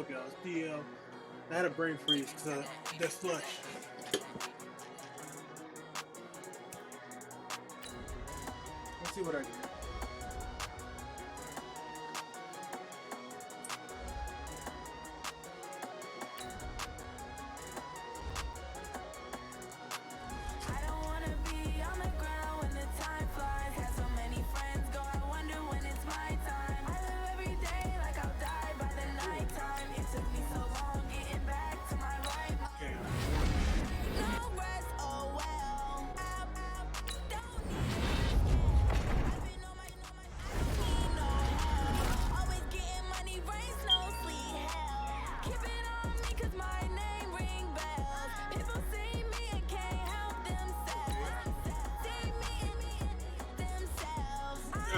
okay. I had a brain freeze because of that slush. Let's see what I do.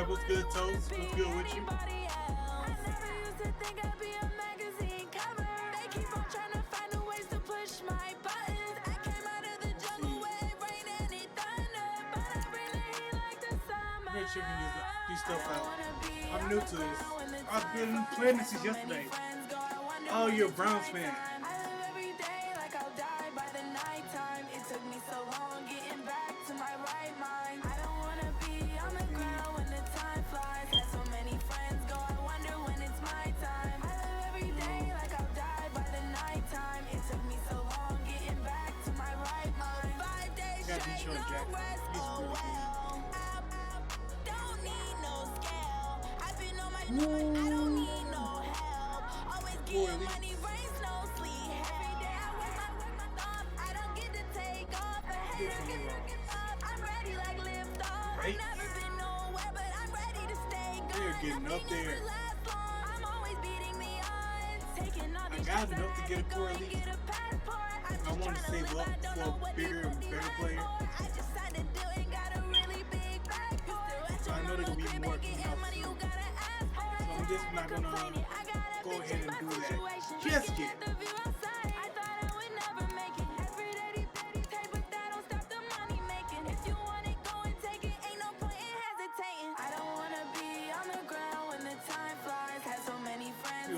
What's good, Toast? What's good with you? Make sure you can use these stuff out. I'm new to this. I've been playing this since yesterday. Oh, you're a Browns fan. They're getting up there. I got enough to get a core elite. I want to save up for a bigger and better player. So I know there will be more coming out soon. So I'm just not gonna go ahead and do that just yet.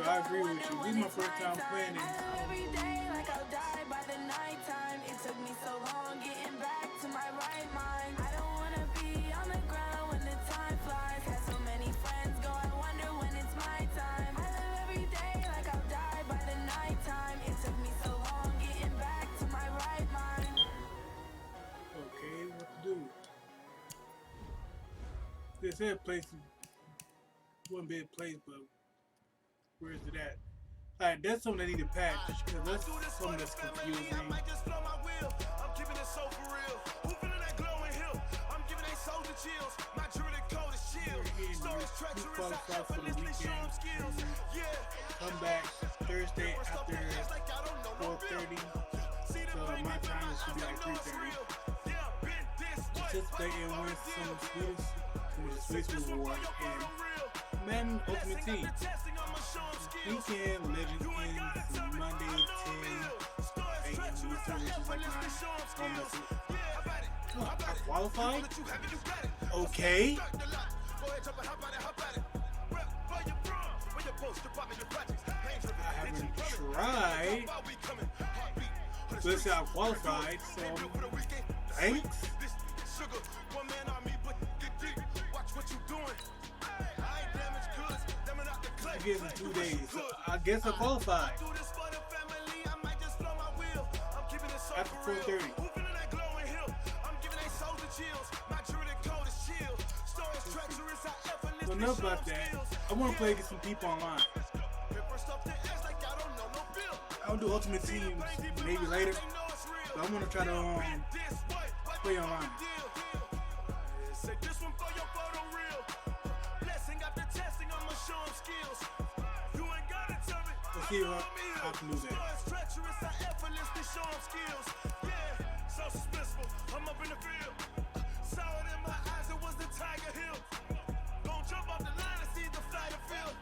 I agree with you. This is my first time playing it. Every day like I'll die by the nighttime. It took me so long getting back to my right mind. I don't wanna be on the ground when the time flies. Had so many friends go, I wonder when it's my time. I live every day like I'll die by the nighttime. It took me so long getting back to my right mind. Okay, what to do? They said places wouldn't be a place, but where is it at? Alright, that's something I need to patch, because that's something that's confusing. I'm giving it so for real. Who feeling that glowing hill? I'm giving they soul the chills. My druid code is chill. Stories treacherous, I effortlessly show them skills. Yeah. Come back Thursday after 4:30. So my time should be like 3:30. Participate in win some Swiss reward and Madden Ultimate Team. Weekend Legend ends Monday 10 a.m. Eastern, which is like 9 I qualified? Okay. I haven't tried. Let's say I qualified, so thanks. I guess in 2 days. So I guess I qualified. After 4:30. But enough about that. I want to play against some people online. I'll do Ultimate Team maybe later. But I want to try to play online. Let's see if I can do that. I'm up in the field. Saw it in my eyes, it was the Tiger Hill. Gon' jump off the line and see the flight of field.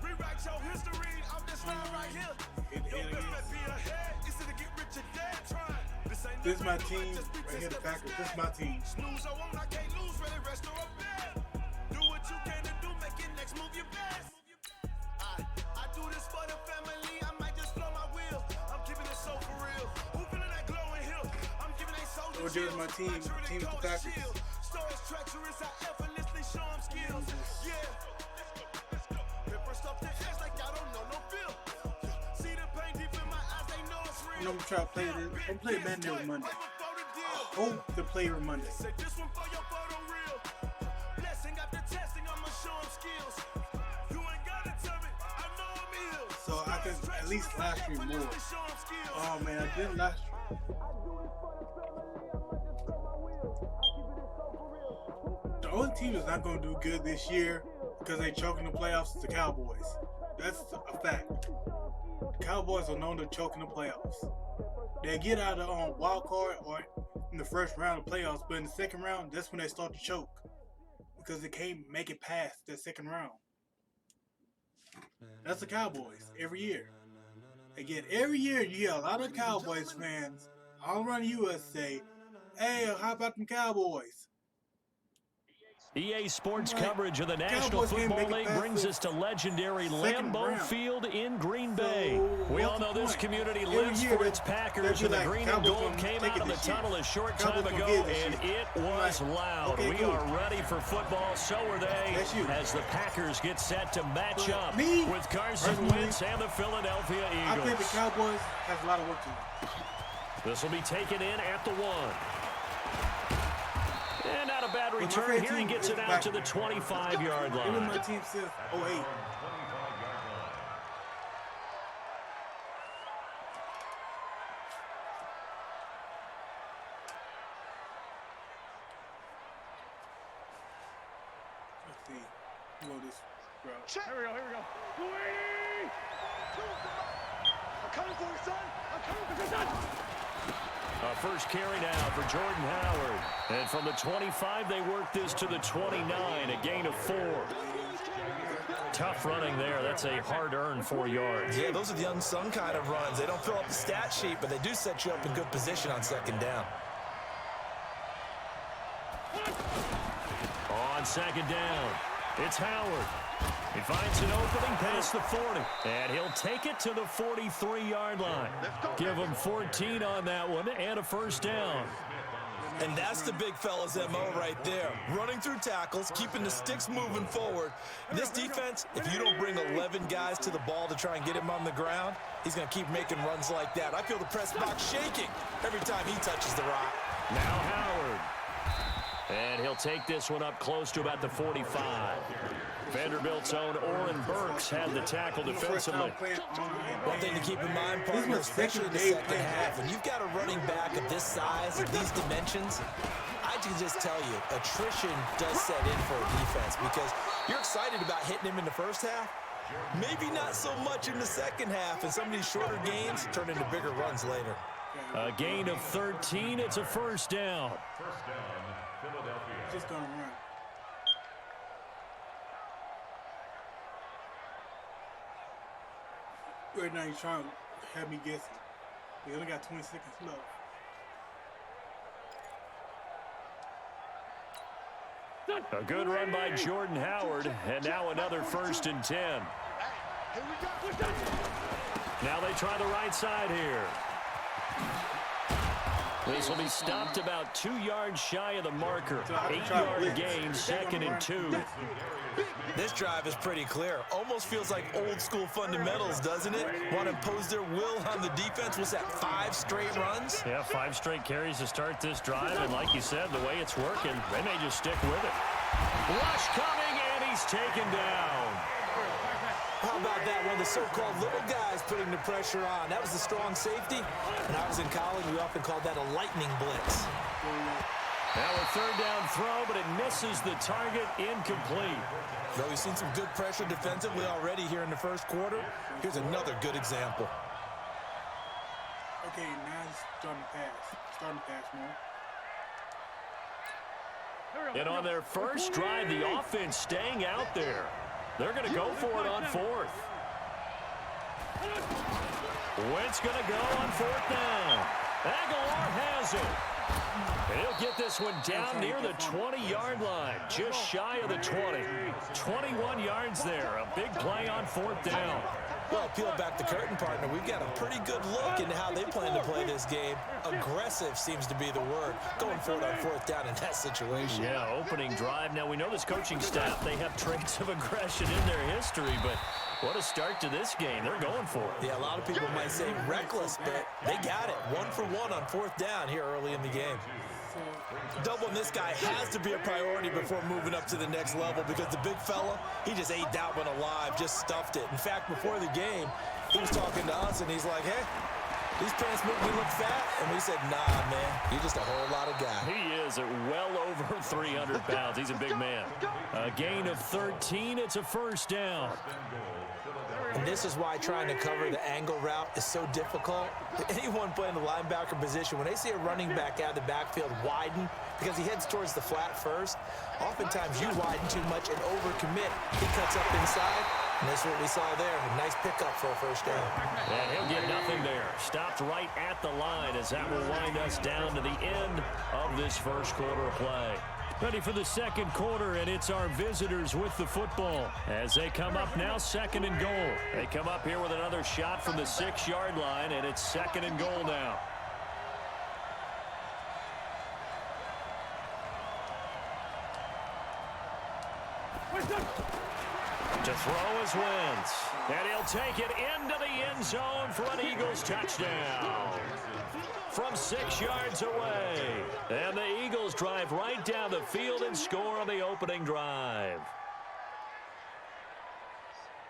Rewrite your history, I'm this line right here. Your best bet be ahead, instead to get rich or dead trying. This is my team, right here the Packers, this is my team. Snooze or won't, I can't lose, ready, rest or up bed. Do what you can to do, make it next move your best. I do this for the family. Or just my team with the Packers. Stories treacherous, I effortlessly show them skills. Yeah. Pepper stuff the edge like I don't know no feel. See the pain deep in my eyes, they know it's real. I'm gonna try to play this. I'm playing Madden every Monday. Hope to play every Monday. Say this one for your photo real. Blessing after testing, I'ma show them skills. You ain't gotta tell me, I know I'm ill. So I can at least last year more. Oh man, I did last year. The only team that's not going to do good this year because they choke in the playoffs is the Cowboys. That's a fact. The Cowboys are known to choke in the playoffs. They get out of the wild card or in the first round of playoffs, but in the second round, that's when they start to choke because they can't make it past that second round. That's the Cowboys every year. Again, every year you hear a lot of Cowboys fans all around the U.S. say, "Hey, how about them Cowboys?" EA Sports coverage of the National Football League brings us to legendary Lambeau Field in Green Bay. We all know this community lives for its Packers, and the green and gold came out of the tunnel a short time ago, and it was loud. We are ready for football, so are they, as the Packers get set to match up with Carson Wentz and the Philadelphia Eagles. I think the Cowboys have a lot of work to do. This will be taken in at the 1. And not a bad return here. He gets it out to the 25-yard line. Even my team says 08. Let's see. Go this route. Here we go. Louis! I'm coming for you, son. I'm coming for you, son. First carry now for Jordan Howard. And from the 25, they work this to the 29, a gain of 4. Tough running there. That's a hard-earned 4 yards. Yeah, those are the unsung kind of runs. They don't fill up the stat sheet, but they do set you up in good position on second down. On second down, it's Howard. He finds an opening past the 40, and he'll take it to the 43-yard line. Give him 14 on that one and a first down. And that's the big fella's MO right there. Running through tackles, keeping the sticks moving forward. This defense, if you don't bring 11 guys to the ball to try and get him on the ground, he's going to keep making runs like that. I feel the press box shaking every time he touches the rock. Now Howard. And he'll take this one up close to about the 45. Vanderbilt's own Oren Burks had the tackle defensively. One thing to keep in mind, partner, especially in the second half, when you've got a running back of this size, of these dimensions, I can just tell you, attrition does set in for a defense because you're excited about hitting him in the first half. Maybe not so much in the second half, and some of these shorter games turn into bigger runs later. A gain of 13, it's a first down. Just gonna run. Right now he's trying to have me guessing. We only got 20 seconds left. A good run by Jordan Howard, and now another 1st and 10. Now they try the right side here. This will be stopped about 2 yards shy of the marker. 8-yard gain, 2nd and 2. This drive is pretty clear. Almost feels like old school fundamentals, doesn't it? Want to impose their will on the defense. Was that 5 straight runs? Yeah, 5 straight carries to start this drive. And like you said, the way it's working, they may just stick with it. Rush coming, and he's taken down. How about that? One of the so-called little guys putting the pressure on. That was the strong safety. When I was in college, we often called that a lightning blitz. Now a 3rd down throw, but it misses the target, incomplete. Though we've seen some good pressure defensively already here in the first quarter, here's another good example. Okay, now he's starting to pass. Starting to pass more. And on their first drive, the offense staying out there. They're going to go for it on 4th. Wentz going to go on 4th down. Aguilar has it. And he'll get this one down near the 20-yard line, just shy of the 20. 21 yards there, a big play on 4th down. Well, peel back the curtain, partner. We've got a pretty good look into how they plan to play this game. Aggressive seems to be the word. Going for it on fourth down in that situation. Yeah, opening drive. Now, we know this coaching staff, they have traits of aggression in their history, but what a start to this game. They're going for it. Yeah, a lot of people might say reckless, but they got it. 1 for 1 on fourth down here early in the game. Doubling this guy has to be a priority before moving up to the next level because the big fella, he just ate that one alive, just stuffed it. In fact, before the game, he was talking to us, and he's like, hey, these pants make me look fat. And we said, nah, man, you're just a whole lot of guy. He is at well over 300 pounds. He's a big man. A gain of 13. It's a first down. And this is why trying to cover the angle route is so difficult. Anyone playing the linebacker position, when they see a running back out of the backfield widen because he heads towards the flat first, oftentimes you widen too much and overcommit. He cuts up inside, and that's what we saw there. A nice pickup for a first down. And he'll get nothing there. Stopped right at the line as that will wind us down to the end of this first quarter of play. Ready for the second quarter, and it's our visitors with the football as they come up now, second and goal. They come up here with another shot from the 6-yard line, and it's second and goal now. To throw is Wentz, and he'll take it into the end zone for an Eagles touchdown. From 6 yards away. And the Eagles drive right down the field and score on the opening drive.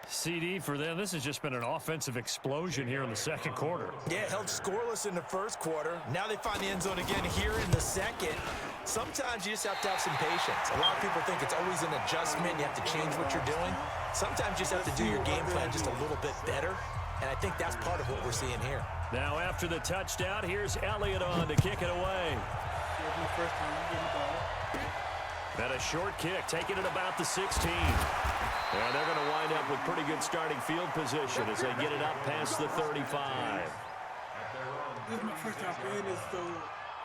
CD for them, this has just been an offensive explosion here in the second quarter. Yeah, held scoreless in the first quarter. Now they find the end zone again here in the second. Sometimes you just have to have some patience. A lot of people think it's always an adjustment. You have to change what you're doing. Sometimes you just have to do your game plan just a little bit better. And I think that's part of what we're seeing here. Now after the touchdown, here's Elliott on to kick it away. And a short kick, taking it about the 16. And they're going to wind up with pretty good starting field position as they get it up past the 35. This is my first time playing this, so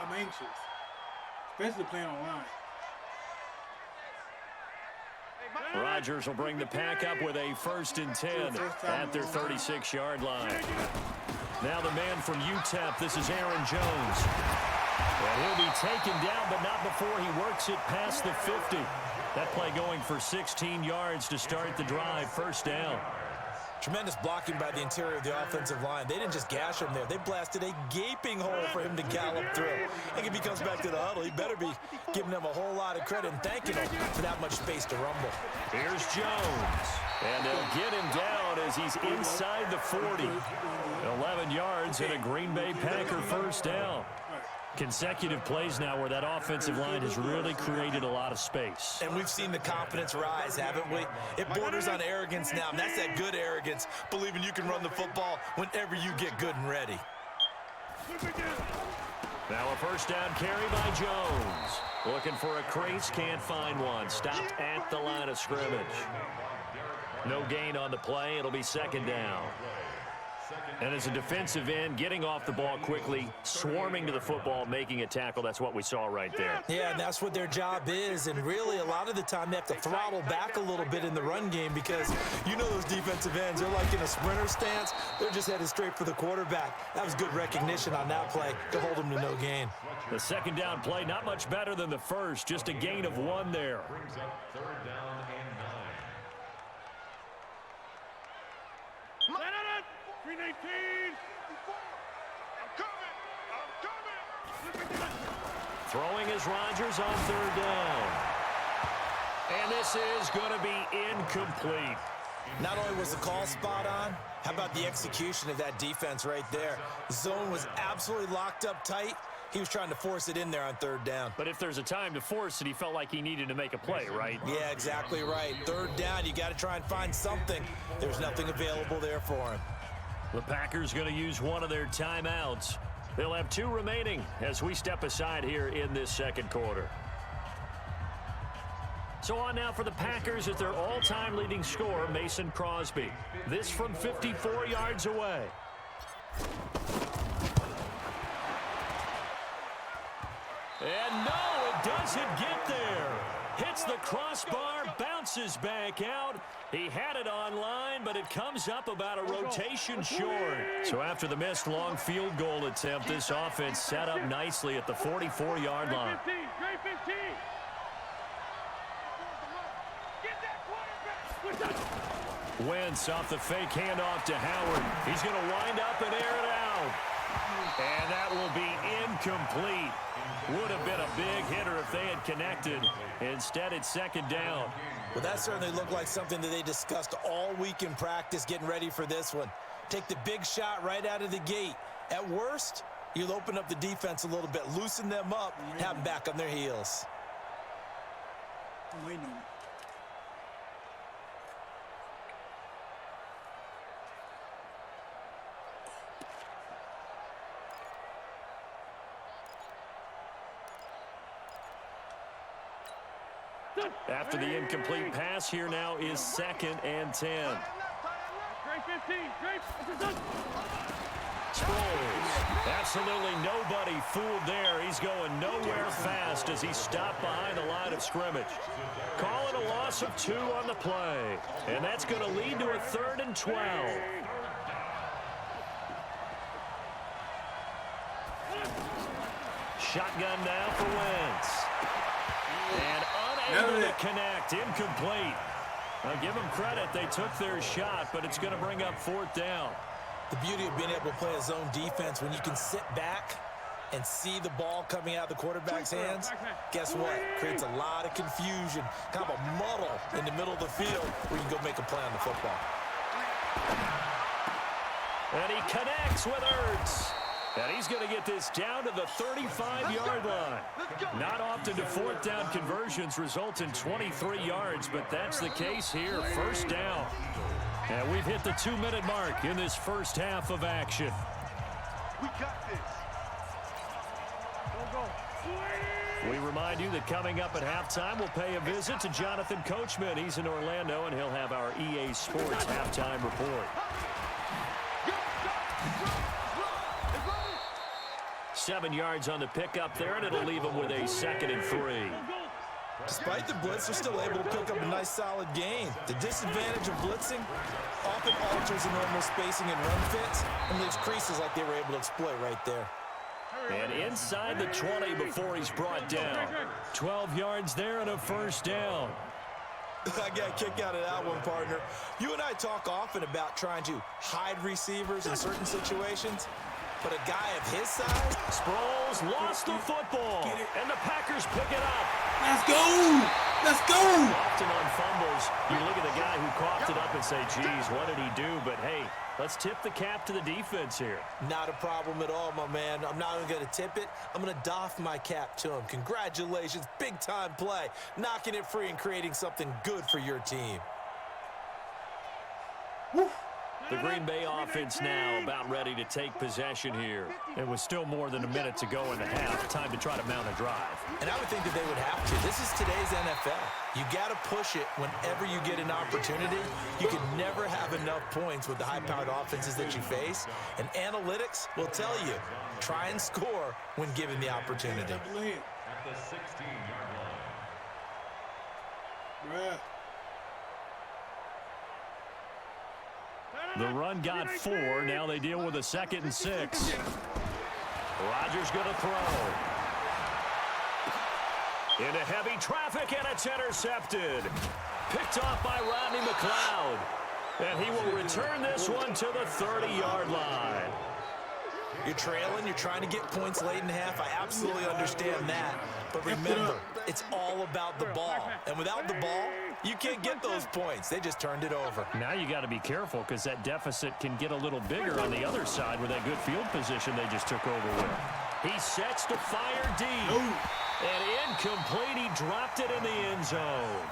I'm anxious. Especially playing online. Rodgers will bring the pack up with a 1st and 10 at their 36-yard line. Now the man from UTEP, this is Aaron Jones. And he'll be taken down, but not before he works it past the 50. That play going for 16 yards to start the drive, first down. Tremendous blocking by the interior of the offensive line. They didn't just gash him there. They blasted a gaping hole for him to gallop through. I think if he comes back to the huddle, he better be giving them a whole lot of credit and thanking them for that much space to rumble. Here's Jones. And they'll get him down as he's inside the 40. 11 yards and a Green Bay Packer first down. Consecutive plays now where that offensive line has really created a lot of space. And we've seen the confidence rise, haven't we? It borders on arrogance now, and that's that good arrogance, believing you can run the football whenever you get good and ready. Now a first down carry by Jones. Looking for a crease, can't find one. Stopped at the line of scrimmage. No gain on the play. It'll be second down. And as a defensive end, getting off the ball quickly, swarming to the football, making a tackle, that's what we saw right there. Yeah, and that's what their job is. And really, a lot of the time, they have to throttle back a little bit in the run game because you know those defensive ends, they're like in a sprinter stance. They're just headed straight for the quarterback. That was good recognition on that play to hold them to no gain. The second down play, not much better than the first, just a gain of 1 there. Third down and 9. 319. I'm coming. Throwing is Rodgers on third down. And this is going to be incomplete. Not only was the call spot on, how about the execution of that defense right there? The zone was absolutely locked up tight. He was trying to force it in there on third down. But if there's a time to force it, he felt like he needed to make a play, right? Yeah, exactly right. Third down, you got to try and find something. There's nothing available there for him. The Packers going to use one of their timeouts. They'll have 2 remaining as we step aside here in this second quarter. So on now for the Packers at their all-time leading scorer, Mason Crosby. This from 54 yards away. And no, it doesn't get there. Hits the crossbar, bounces passes back out. He had it online, but it comes up about a rotation short. So after the missed long field goal attempt, this offense set up nicely at the 44-yard line. Wentz off the fake handoff to Howard. He's going to wind up and air it out. And that will be incomplete. Would have been a big hitter if they had connected. Instead, it's second down. Well, that certainly looked like something that they discussed all week in practice getting ready for this one. Take the big shot right out of the gate. At worst, you'll open up the defense a little bit, loosen them up, have them back on their heels. I'm waiting on it. After the incomplete pass, here now is 2nd and 10. Sproles. Absolutely nobody fooled there. He's going nowhere fast as he's stopped behind the line of scrimmage. Calling a loss of 2 on the play. And that's going to lead to a 3rd and 12. Shotgun now for Wentz. And unable to connect. Incomplete. I'll give them credit. They took their shot, but it's going to bring up 4th down. The beauty of being able to play a zone defense when you can sit back and see the ball coming out of the quarterback's hands, guess what? Creates a lot of confusion, kind of a muddle in the middle of the field where you can go make a play on the football. And he connects with Ertz. And he's going to get this down to the 35-yard line. Not often do 4th down conversions result in 23 yards, but that's the case here. 1st down. And we've hit the 2-minute mark in this first half of action. We got this. Go. We remind you that coming up at halftime, we'll pay a visit to Jonathan Coachman. He's in Orlando, and he'll have our EA Sports halftime report. 7 yards on the pickup there, and it'll leave him with a 2nd and 3. Despite the blitz, they're still able to pick up a nice solid gain. The disadvantage of blitzing often alters the normal spacing and run fits and leaves creases like they were able to exploit right there. And inside the 20 before he's brought down. 12 yards there and a 1st down. I got a kick out of that one, partner. You and I talk often about trying to hide receivers in certain situations. But a guy of his size? Sproles lost the football, and the Packers pick it up. Let's go! Let's go! Often on fumbles, you look at the guy who coughed it up and say, geez, what did he do? But, hey, let's tip the cap to the defense here. Not a problem at all, my man. I'm not even going to tip it. I'm going to doff my cap to him. Congratulations. Big-time play. Knocking it free and creating something good for your team. Woo. The Green Bay offense now about ready to take possession here. It was still more than a minute to go in the half. Time to try to mount a drive. And I would think that they would have to. This is today's NFL. You got to push it whenever you get an opportunity. You can never have enough points with the high-powered offenses that you face. And analytics will tell you, try and score when given the opportunity. At the 16-yard line. Bruh. The run got 4. Now they deal with a 2nd and 6. Rodgers going to throw. Into heavy traffic, and it's intercepted. Picked off by Rodney McLeod. And he will return this one to the 30-yard line. You're trailing. You're trying to get points late in the half. I absolutely understand that. But remember, it's all about the ball. And without the ball, you can't get those points. They just turned it over. Now you got to be careful because that deficit can get a little bigger on the other side with that good field position they just took over with. He sets to fire deep. And incomplete. He dropped it in the end zone.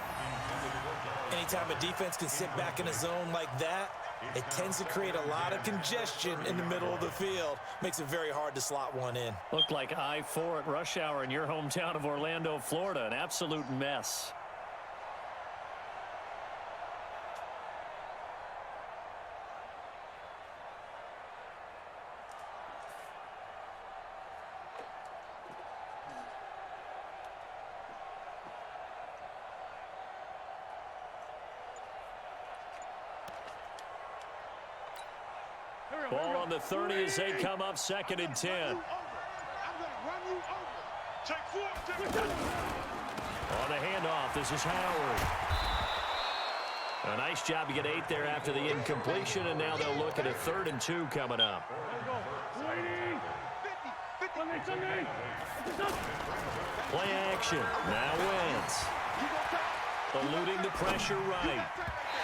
Anytime a defense can sit back in a zone like that, it tends to create a lot of congestion in the middle of the field. Makes it very hard to slot one in. Looked like I-4 at rush hour in your hometown of Orlando, Florida. An absolute mess. Ball on the 30 as they come up 2nd and 10. I'm going to run you over. Check 4. On the handoff, this is Howard. A nice job to get 8 there after the incompletion, and now they'll look at a 3rd and 2 coming up. Play action. Now Wentz. Eluding the pressure right.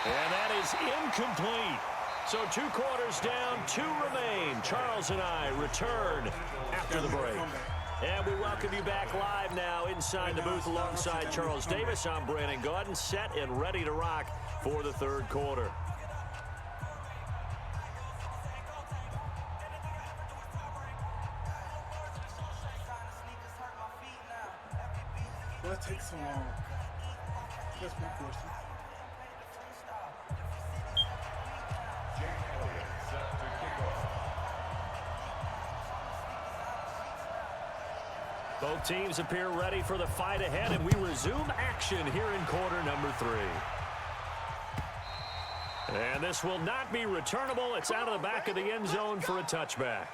And that is incomplete. So 2 quarters down, 2 remain. Charles and I return after the break. And we welcome you back live now inside the booth alongside Charles Davis. I'm Brandon Gaudin, set and ready to rock for the 3rd quarter. Why it take so long? That's my question. Both teams appear ready for the fight ahead, and we resume action here in quarter number 3. And this will not be returnable. It's out of the back of the end zone for a touchback.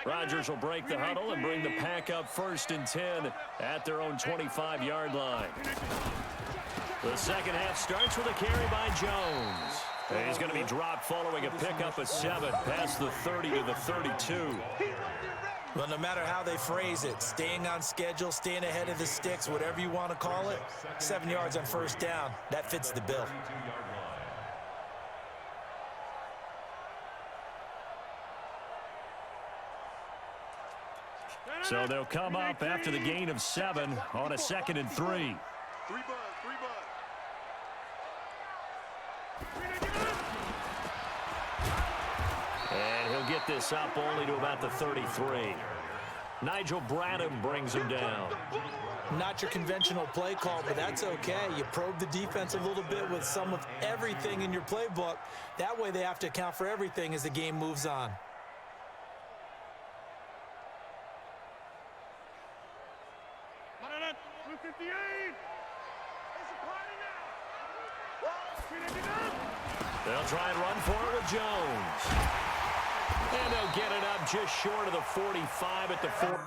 Rodgers will break the huddle and bring the pack up 1st and 10 at their own 25-yard line. The second half starts with a carry by Jones. And he's going to be dropped following a pickup of 7 past the 30 to the 32. Well, no matter how they phrase it, staying on schedule, staying ahead of the sticks, whatever you want to call it, 7 yards on 1st down, that fits the bill. So they'll come up after the gain of 7 on a 2nd and 3. 3 bud. And he'll get this up only to about the 33. Nigel Bradham brings him down. Not your conventional play call, but that's okay. You probe the defense a little bit with some of everything in your playbook. That way they have to account for everything as the game moves on. They'll try and run for it with Jones. And they'll get it up just short of the 45 at the 4.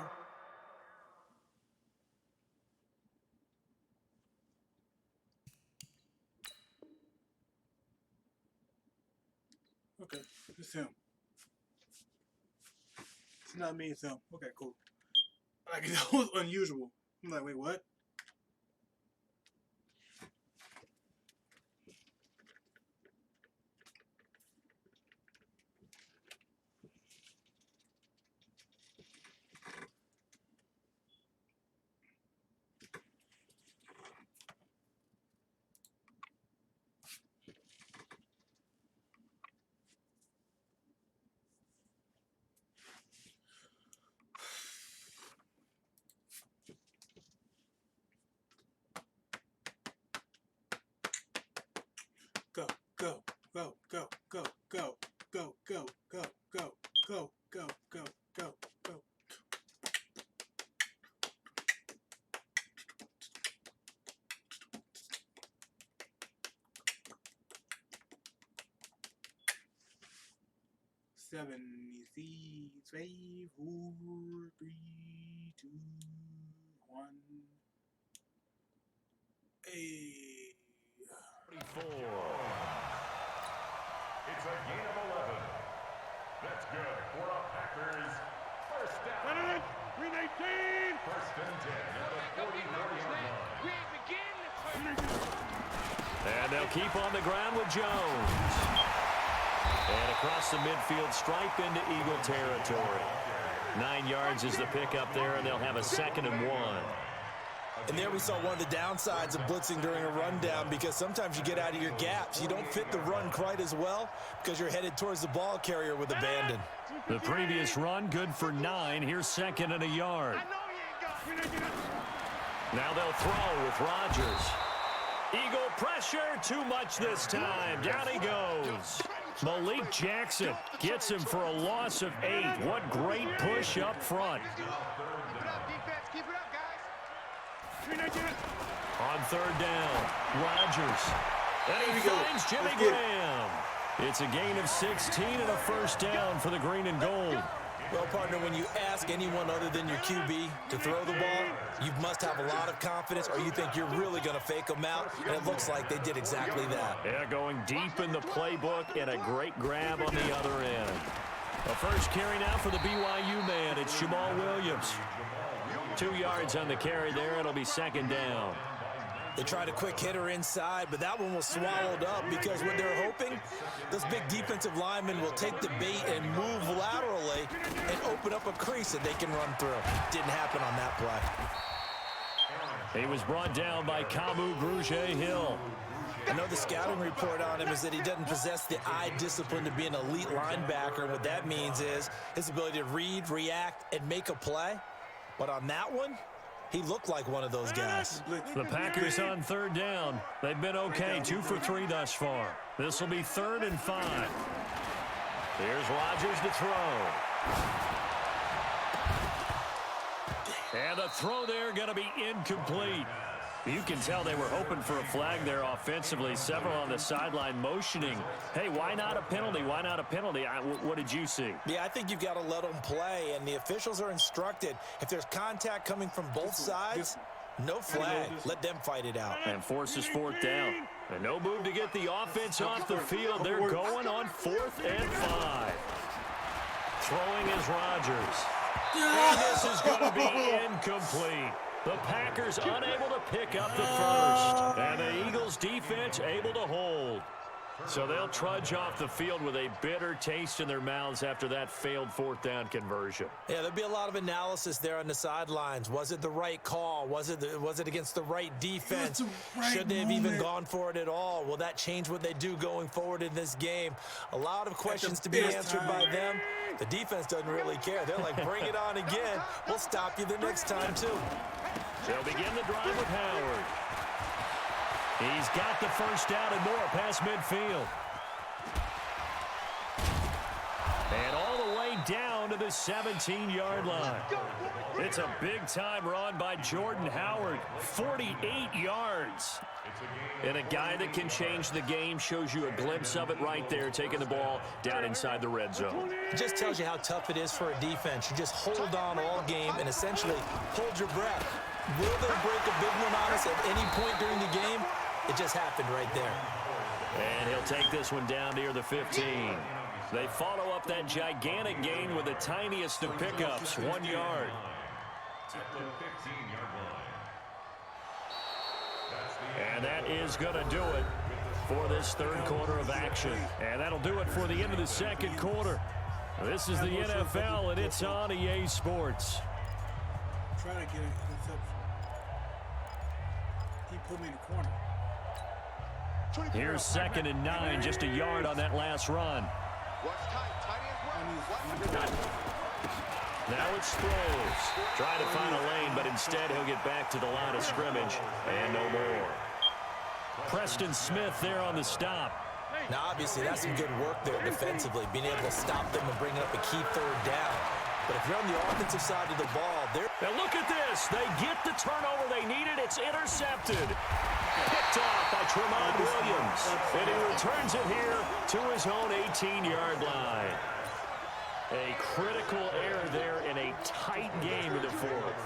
Okay, it's him. It's not me, it's him. Okay, cool. Like, that was unusual. I'm like, wait, what? Go, go, go, go, go, go, go, go, go, go, go, go, go, go, go. Seven, 6, 5, 4, 3, 2, 1. Hey. 34. It's a gain of 11. That's good for the Packers. First down. 319. First and 10 at the 40-yard line. And they'll keep on the ground with Jones. And across the midfield stripe into Eagle territory. 9 yards is the pickup there, and they'll have a 2nd and 1. And there we saw one of the downsides of blitzing during a rundown, because sometimes you get out of your gaps. You don't fit the run quite as well because you're headed towards the ball carrier with abandon. The previous run, good for 9. Here's 2nd and a yard. Now they'll throw with Rodgers. Eagle pressure, too much this time. Down he goes. Malik Jackson gets him for a loss of 8. What great push up front. Keep it up, defense. Keep it up, guys. On third down, Rodgers. And he finds Jimmy Graham. It's a gain of 16 and a first down for the green and gold. Well, partner, when you ask anyone other than your QB to throw the ball, you must have a lot of confidence, or you think you're really going to fake them out, and it looks like they did exactly that. Yeah, going deep in the playbook and a great grab on the other end. The first carry now for the BYU man. It's Jamal Williams. 2 yards on the carry there. It'll be second down. They tried a quick hitter inside, but that one was swallowed up because what they're hoping, those big defensive linemen will take the bait and move laterally and open up a crease that they can run through. Didn't happen on that play. He was brought down by Kamu Grugier-Hill. I know the scouting report on him is that he doesn't possess the eye discipline to be an elite linebacker. What that means is his ability to read, react, and make a play. But on that one, he looked like one of those guys. The Packers on third down. They've been okay, 2 for 3 thus far. This will be 3rd and 5. Here's Rodgers to throw. And the throw there going to be incomplete. You can tell they were hoping for a flag there offensively. Several on the sideline motioning. Hey, why not a penalty? Why not a penalty? What did you see? Yeah, I think you've got to let them play, and the officials are instructed. If there's contact coming from both sides, no flag. Let them fight it out. And forces 4th down. And no move to get the offense off the field. They're going on 4th and 5. Throwing is Rodgers. And this is going to be incomplete. The Packers unable to pick up the first. And the Eagles defense able to hold. So they'll trudge off the field with a bitter taste in their mouths after that failed 4th down conversion. Yeah, there'll be a lot of analysis there on the sidelines. Was it the right call? Was it against the right defense? Should they have even gone for it at all? Will that change what they do going forward in this game? A lot of questions to be answered by them. The defense doesn't really care. They're like, bring it on again. We'll stop you the next time, too. They'll begin the drive with Howard. He's got the first down and more past midfield. And all the way down to the 17-yard line. It's a big-time run by Jordan Howard. 48 yards. And a guy that can change the game, shows you a glimpse of it right there, taking the ball down inside the red zone. It just tells you how tough it is for a defense. You just hold on all game and essentially hold your breath. Will they break a big one on us at any point during the game? It just happened right there. And he'll take this one down near the 15. They follow up that gigantic gain with the tiniest of pickups, 1 yard. And that is going to do it for this third quarter of action. And that'll do it for the end of the second quarter. This is the NFL, and it's on EA Sports. Try to get an interception. He put me in the corner. Here's 2nd and 9, just a yard on that last run. Now it's throws. Trying to find a lane, but instead he'll get back to the line of scrimmage and no more. Preston Smith there on the stop. Now, obviously, that's some good work there defensively, being able to stop them and bringing up a key 3rd down. But if you're on the offensive side of the ball, they're... Now look at this. They get the turnover they needed. It's intercepted. Picked off by Tremont Williams. And he returns it here to his own 18-yard line. A critical error there in a tight game in the 4th.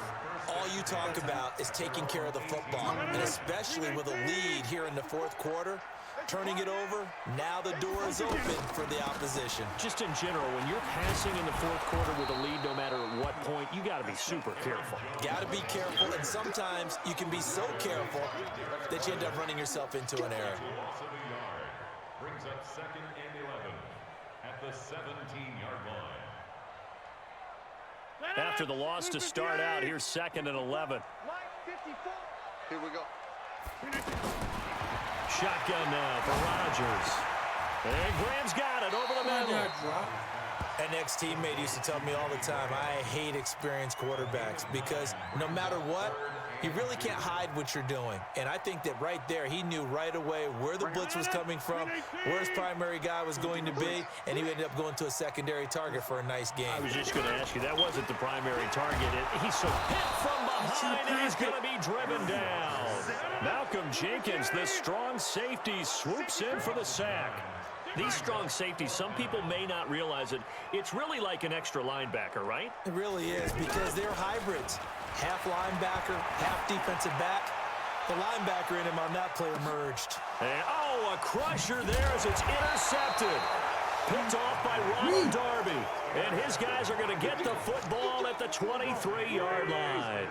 All you talk about is taking care of the football, and especially with a lead here in the 4th quarter. Turning it over, now the door is open for the opposition. Just in general, when you're passing in the 4th quarter with a lead, no matter at what point, you got to be super careful. Got to be careful, and sometimes you can be so careful that you end up running yourself into an error. Brings up 2nd and 11 at the 17-yard line. After the loss to start out, here's 2nd and 11. Here we go. Shotgun now for Rodgers. And Graham's got it over the middle. An ex-teammate used to tell me all the time, I hate experienced quarterbacks because no matter what, You really can't hide what you're doing. And I think that right there, he knew right away where the blitz was coming from, where his primary guy was going to be, and he ended up going to a secondary target for a nice game. I was just going to ask you, that wasn't the primary target. He's so hit from behind, and he's going to be driven down. Malcolm Jenkins, the strong safety, swoops in for the sack. These strong safeties, some people may not realize it. It's really like an extra linebacker, right? It really is, because they're hybrids. Half linebacker, half defensive back. The linebacker in him on that play emerged. And, oh, a crusher there as it's intercepted. Picked off by Ronald Darby. And his guys are going to get the football at the 23-yard line.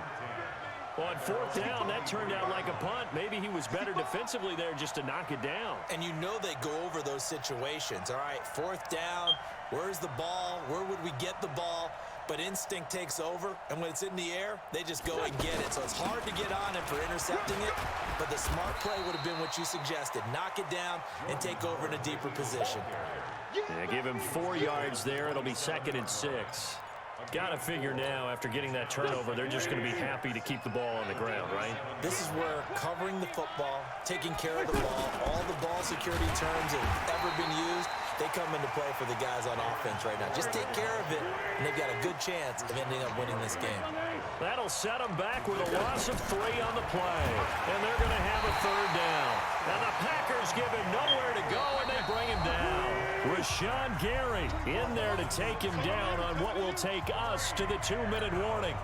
On fourth down, that turned out like a punt. Maybe he was better defensively there just to knock it down. And you know they go over those situations. All right, fourth down, where's the ball? Where would we get the ball? But instinct takes over, and when it's in the air, they just go and get it. So it's hard to get on him for intercepting it, but the smart play would have been what you suggested. Knock it down and take over in a deeper position. Yeah, give him 4 yards there. It'll be 2nd and 6. Got to figure now, after getting that turnover, they're just going to be happy to keep the ball on the ground, right? This is where covering the football, taking care of the ball, all the ball security terms that have ever been used, they come into play for the guys on offense right now. Just take care of it, and they've got a good chance of ending up winning this game. That'll set them back with a loss of 3 on the play. And they're going to have a 3rd down. And the Packers give him nowhere to go, and they bring him down. Rashawn Gary in there to take him down on what will take us to the 2-minute warning.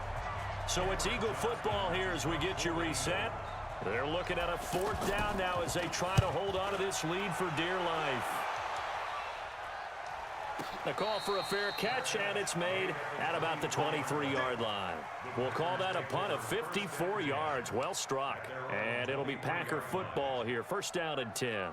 So it's Eagle football here as we get you reset. They're looking at a 4th down now as they try to hold on to this lead for dear life. The call for a fair catch, and it's made at about the 23-yard line. We'll call that a punt of 54 yards. Well struck. And it'll be Packer football here. 1st down and 10.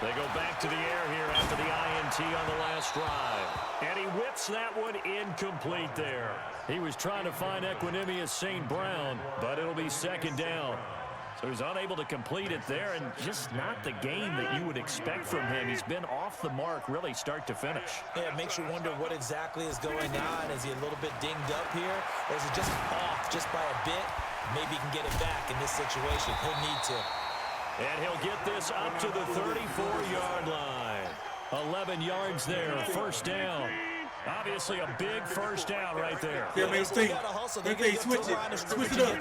They go back to the air here after the INT on the last drive. And he whips that one incomplete there. He was trying to find Equinemius St. Brown, but it'll be 2nd down. So he's unable to complete it there, and just not the game that you would expect from him. He's been off the mark really start to finish. Yeah, it makes you wonder what exactly is going on. Is he a little bit dinged up here, or is it just off just by a bit? Maybe he can get it back in this situation. He'll need to. And he'll get this up to the 34-yard line. 11 yards there, 1st down. Obviously a big 1st down right there. Yeah, man, They got to hustle. They switch switch it up.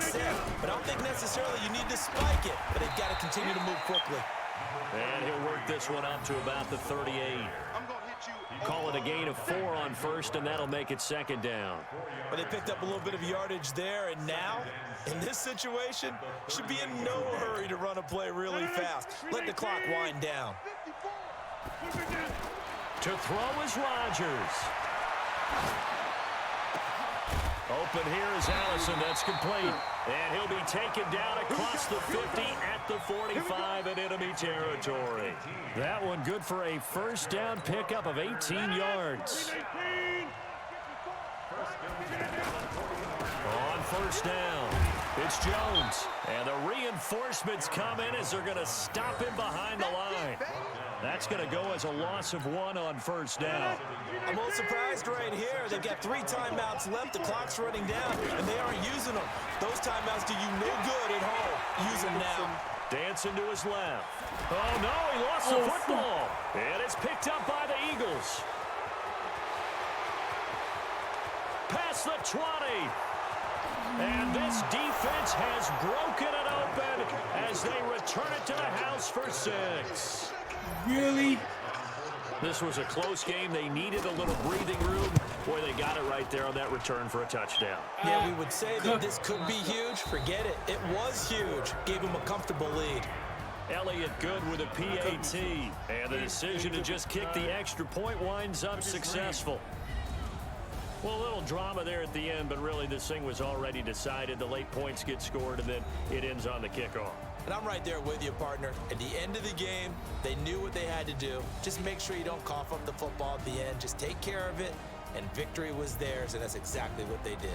But I don't think necessarily you need to spike it. But they've got to continue to move quickly. And he'll work this one up to about the 38. Call it a gain of 4 on 1st, and that'll make it 2nd down. But they picked up a little bit of yardage there, and now, in this situation, should be in no hurry to run a play really fast. Let the clock wind down. To throw is Rodgers. Open here is Allison. That's complete. And he'll be taken down across the 50 at the 45 in enemy territory. That one good for a 1st down pickup of 18 yards. On 1st down, it's Jones. And the reinforcements come in as they're going to stop him behind the line. That's going to go as a loss of 1 on 1st down. I'm a little surprised right here. They've got 3 timeouts left. The clock's running down, and they aren't using them. Those timeouts do you no good at home. Use them now. Dancing to his left. Oh, no, he lost the football. And it's picked up by the Eagles. Past the 20. And this defense has broken it open as they return it to the house for 6. Really? This was a close game. They needed a little breathing room. Boy, they got it right there on that return for a touchdown. Yeah, we would say that this could be huge. Forget it. It was huge. Gave him a comfortable lead. Elliott good with a PAT. And the decision to just kick the extra point winds up successful. Well, a little drama there at the end, but really this thing was already decided. The late points get scored, and then it ends on the kickoff. And I'm right there with you, partner. At the end of the game, they knew what they had to do. Just make sure you don't cough up the football at the end. Just take care of it, and victory was theirs, and that's exactly what they did.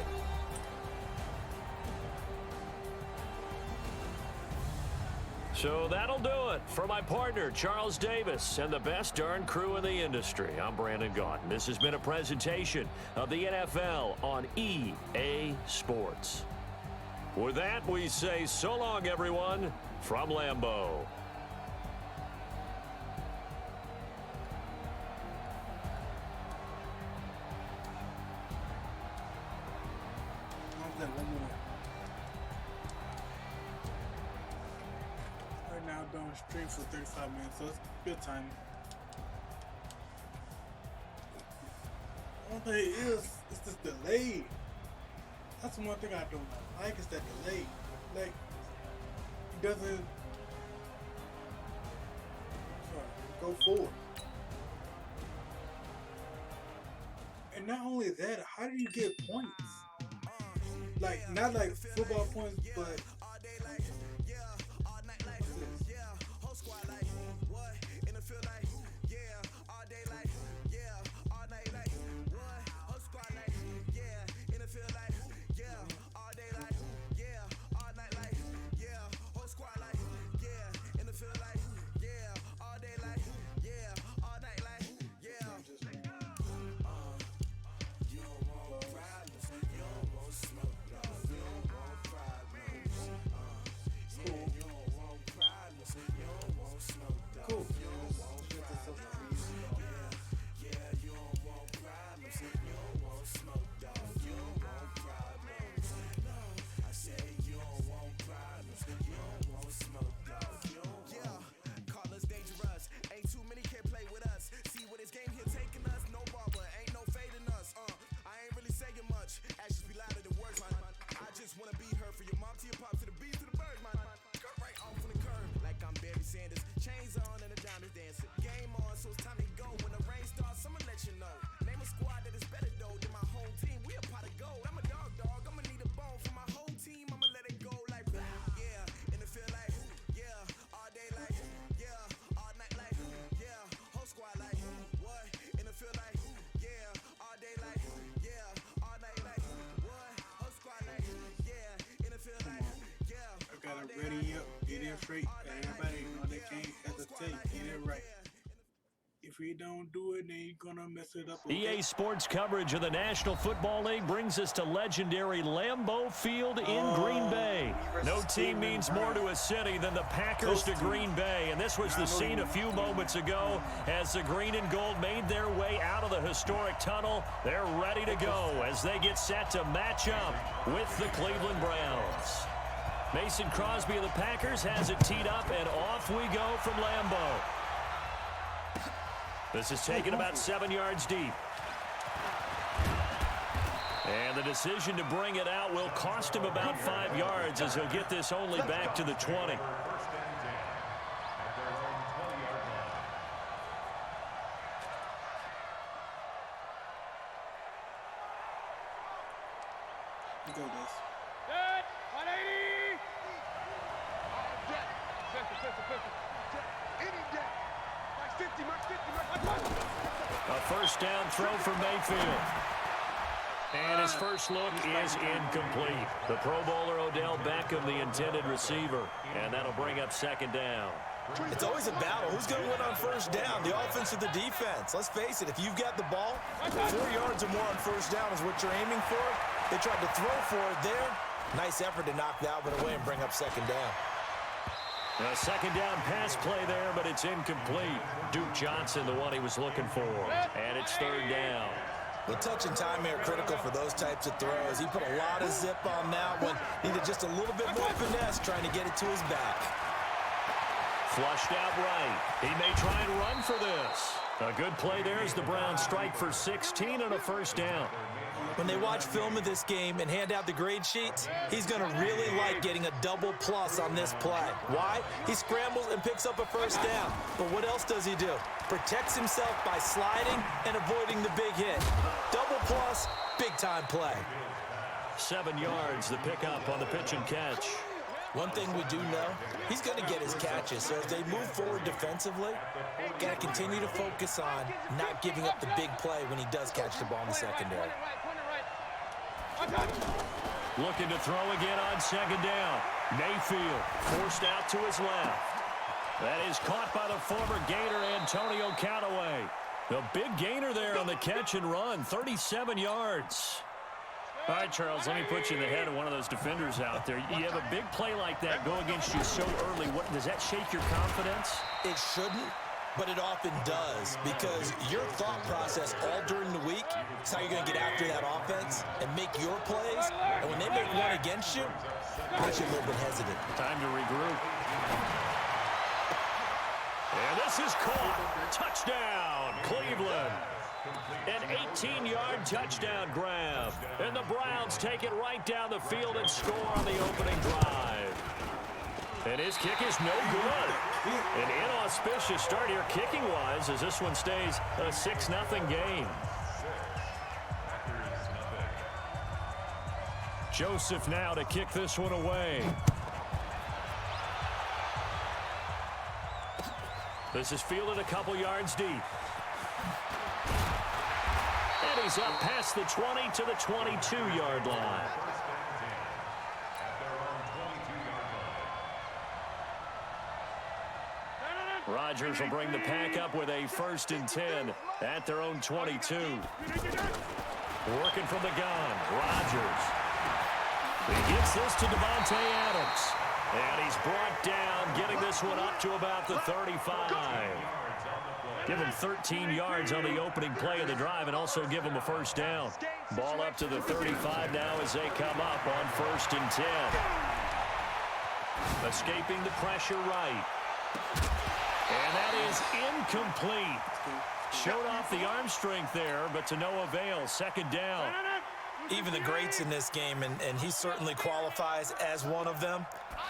So that'll do it. For my partner, Charles Davis, and the best darn crew in the industry, I'm Brandon Gaudin. This has been a presentation of the NFL on EA Sports. With that, we say so long, everyone, from Lambeau. Now doing stream for 35 minutes, so it's good time. One thing is, it's this delay. That's one thing I don't like, is that delay. Like, it doesn't go forward. And not only that, how do you get points? Like, not like football points, but ready up, get it straight. Everybody know they can't hesitate, get it right. If we don't do it, then you're gonna mess it up. Okay? EA Sports coverage of the National Football League brings us to legendary Lambeau Field in Green Bay. No team means more to a city than the Packers to Green Bay, and this was the scene a few moments ago as the green and gold made their way out of the historic tunnel. They're ready to go as they get set to match up with the Cleveland Browns. Mason Crosby of the Packers has it teed up, and off we go from Lambeau. This is taken about 7 yards deep. And the decision to bring it out will cost him about 5 yards as he'll get this only back to the 20. You go, this. Set, 180. Any deck. Max 50, max 50, max 50. A first down throw for Mayfield. And his first look is incomplete. The Pro Bowler Odell Beckham, the intended receiver. And that'll bring up second down. It's always a battle. Who's going to win on first down, the offense or the defense? Let's face it, if you've got the ball, 4 yards or more on first down is what you're aiming for. They tried to throw for it there. Nice effort to knock that one away and bring up second down. A second down pass play there, but it's incomplete. Duke Johnson, the one he was looking for. And it's third down. The touch and time are critical for those types of throws. He put a lot of zip on that one. Needed just a little bit more finesse trying to get it to his back. Flushed out right. He may try and run for this. A good play there as the Browns strike for 16 on a first down. When they watch film of this game and hand out the grade sheets, he's going to really like getting a double plus on this play. Why? He scrambles and picks up a first down. But what else does he do? Protects himself by sliding and avoiding the big hit. Double plus, big-time play. 7 yards, the pickup on the pitch and catch. One thing we do know, he's going to get his catches. So as they move forward defensively, got to continue to focus on not giving up the big play when he does catch the ball in the secondary. Looking to throw again on second down. Mayfield forced out to his left. That is caught by the former Gator, Antonio Callaway. The big gainer there on the catch and run, 37 yards. All right, Charles, let me put you in the head of one of those defenders out there. You have a big play like that go against you so early. What, does that shake your confidence? It shouldn't, but it often does, because your thought process all during the week is how you're going to get after that offense and make your plays. And when they make one against you, it makes you a little bit hesitant. Time to regroup. And this is caught. Touchdown, Cleveland. An 18-yard touchdown grab. And the Browns take it right down the field and score on the opening drive. And his kick is no good. An inauspicious start here kicking-wise as this one stays a 6-0 game. Joseph now to kick this one away. This is fielded a couple yards deep. And he's up past the 20 to the 22-yard line. Rodgers will bring the pack up with a 1st and 10 at their own 22. Working from the gun, Rodgers. He gets this to Devontae Adams. And he's brought down, getting this one up to about the 35. Give him 13 yards on the opening play of the drive and also give him a 1st down. Ball up to the 35 now as they come up on 1st and 10. Escaping the pressure right. And that is incomplete. Showed off the arm strength there, but to no avail. 2nd down. Even the greats in this game, and he certainly qualifies as one of them,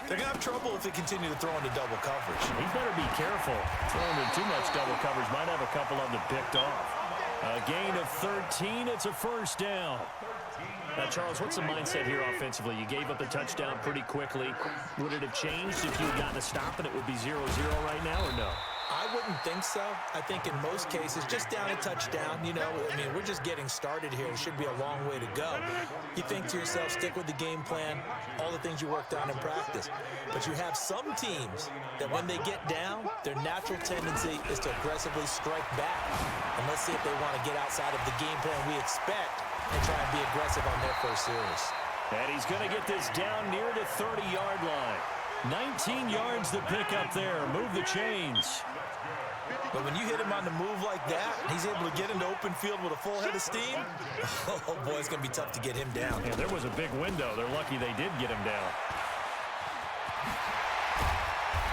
they're going to have trouble if they continue to throw into double coverage. He better be careful. Throwing in too much double coverage might have a couple of them picked off. A gain of 13. It's a 1st down. Now, Charles, what's the mindset here offensively? You gave up a touchdown pretty quickly. Would it have changed if you had gotten a stop and it would be 0-0 right now, or no? I wouldn't think so. I think in most cases, just down a touchdown, you know, I mean, we're just getting started here. It should be a long way to go. You think to yourself, stick with the game plan, all the things you worked on in practice. But you have some teams that when they get down, their natural tendency is to aggressively strike back. And let's see if they want to get outside of the game plan we expect and try and be aggressive on their first series. And he's going to get this down near the 30-yard line. 19 yards to pick up there. Move the chains. But when you hit him on the move like that, he's able to get into open field with a full head of steam. Oh, boy, it's going to be tough to get him down. Yeah, there was a big window. They're lucky they did get him down.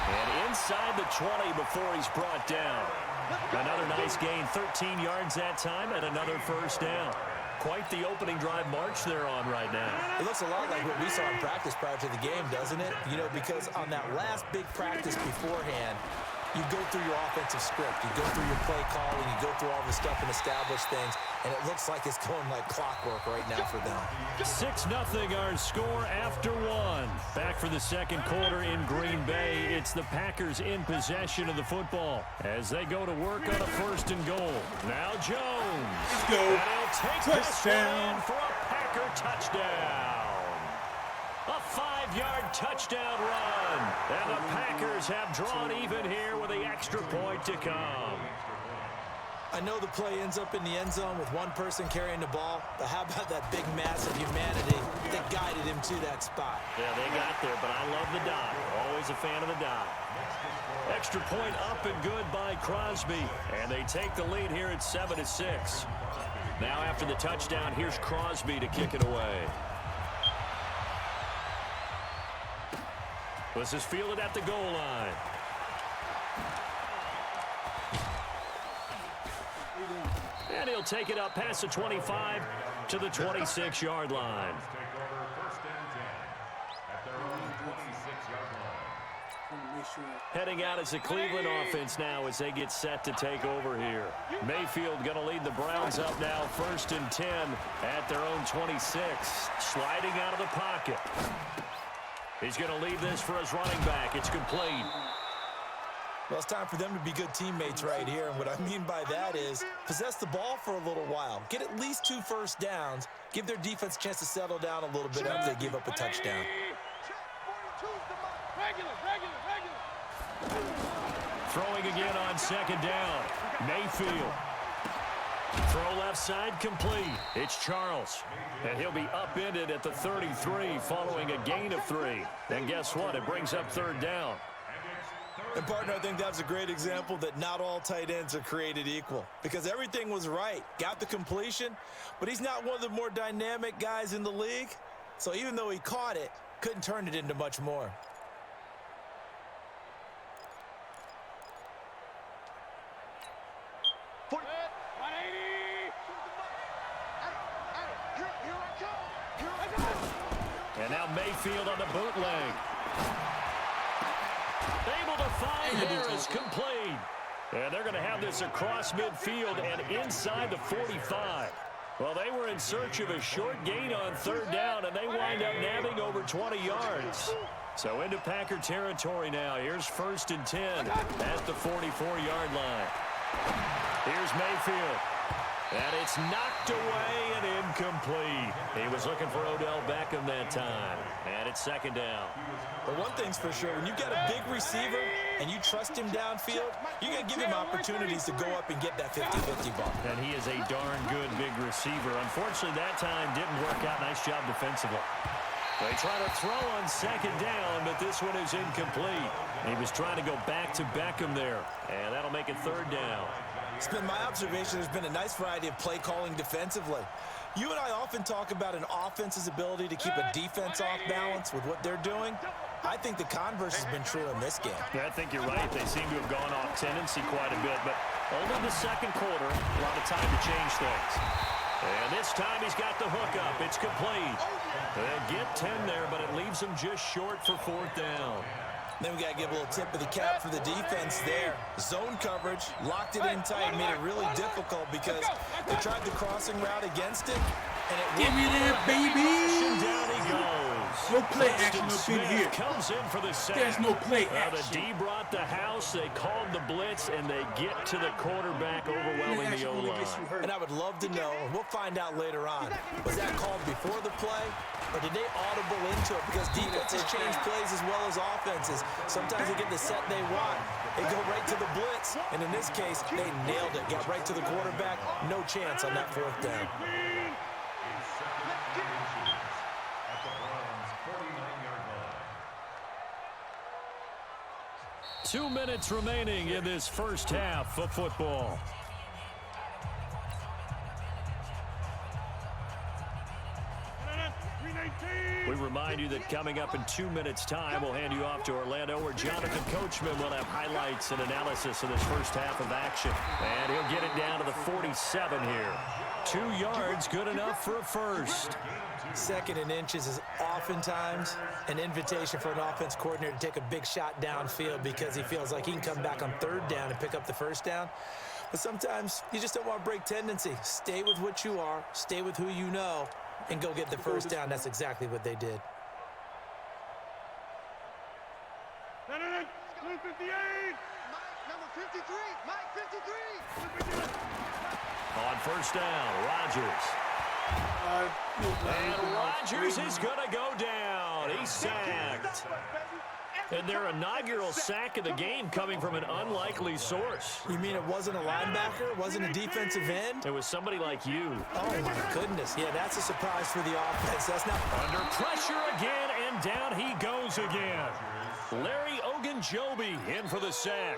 And inside the 20 before he's brought down. Another nice gain, 13 yards that time, and another 1st down. Quite the opening drive march they're on right now. It looks a lot like what we saw in practice prior to the game, doesn't it? You know, because on that last big practice beforehand, you go through your offensive script, you go through your play calling, you go through all the stuff and establish things, and it looks like it's going like clockwork right now for them. 6-0 our score after 1. Back for the 2nd quarter in Green Bay. It's the Packers in possession of the football as they go to work on a 1st and goal. Now Jones. Let's go. And he'll take Touchdown. this one for a Packer touchdown. A 5-yard touchdown run. And the Packers have drawn even here with the extra point to come. I know the play ends up in the end zone with one person carrying the ball, but how about that big mass of humanity that guided him to that spot? Yeah, they got there, but I love the dot. Always a fan of the dot. Extra point up and good by Crosby. And they take the lead here at 7-6. Now after the touchdown, here's Crosby to kick it away. This is fielded at the goal line. And he'll take it up past the 25 to the 26-yard line. Heading out as the Cleveland offense now as they get set to take over here. Mayfield going to lead the Browns up now 1st and 10 at their own 26. Sliding out of the pocket. He's going to leave this for his running back. It's complete. Well, it's time for them to be good teammates right here. And what I mean by that is possess the ball for a little while. Get at least 2 first downs. Give their defense a chance to settle down a little bit after they give up a touchdown. Throwing again on second down. Mayfield. Throw left side complete. It's Charles. And he'll be upended at the 33 following a gain of 3. And guess what? It brings up third down. And, partner, I think that's a great example that not all tight ends are created equal. Because everything was right. Got the completion, but he's not one of the more dynamic guys in the league. So even though he caught it, couldn't turn it into much more. And now Mayfield on the bootleg. Able to find Harris, complete. And they're going to have this across midfield and inside the 45. Well, they were in search of a short gain on third down, and they wind up nabbing over 20 yards. So into Packer territory now. Here's 1st and 10 at the 44-yard line. Here's Mayfield. And it's knocked away and incomplete. He was looking for Odell Beckham that time. And it's 2nd down. But one thing's for sure, when you've got a big receiver and you trust him downfield, you got to give him opportunities to go up and get that 50-50 ball. And he is a darn good big receiver. Unfortunately, that time didn't work out. Nice job defensively. They try to throw on 2nd down, but this one is incomplete. He was trying to go back to Beckham there. And that'll make it 3rd down. It's been my observation there's been a nice variety of play calling defensively. You and I often talk about an offense's ability to keep a defense off balance with what they're doing. I think the converse has been true in this game. Yeah, I think you're right. They seem to have gone off tendency quite a bit, but only the 2nd quarter, a lot of time to change things. And this time he's got the hook up. It's complete. They'll get 10 there, but it leaves them just short for 4th down. Then we got to give a little tip of the cap for the defense there. Zone coverage, locked it in tight, made it really difficult because they tried the crossing route against it, and it Give me that, baby! And down he goes. No play action up in here. Comes in for the sack. There's no play The action. D brought the house. They called the blitz, and they get to the quarterback, overwhelming the O-line. And I would love to know, and we'll find out later on, was that called before the play, or did they audible into it? Because defenses change plays as well as offenses. Sometimes they get the set they want. They go right to the blitz. And in this case, they nailed it. Got right to the quarterback. No chance on that 4th down. 2 minutes remaining in this first half of football. We remind you that coming up in 2 minutes' time, we'll hand you off to Orlando, where Jonathan Coachman will have highlights and analysis of this first half of action. And he'll get it down to the 47 here. 2 yards, good enough for a first. 2nd and inches is oftentimes an invitation for an offense coordinator to take a big shot downfield because he feels like he can come back on 3rd down and pick up the 1st down. But sometimes you just don't want to break tendency. Stay with what you are, stay with who you know, and go get the 1st down. That's exactly what they did. Number 58. Number 53. Mike 53. On 1st down, Rodgers. And Rodgers is going to go down. He's sacked. And their inaugural sack of the game coming from an unlikely source. You mean it wasn't a linebacker? It wasn't a defensive end? It was somebody like you. Oh, my goodness. Yeah, that's a surprise for the offense. That's not... Under pressure again, and down he goes again. Larry Ogunjobi in for the sack.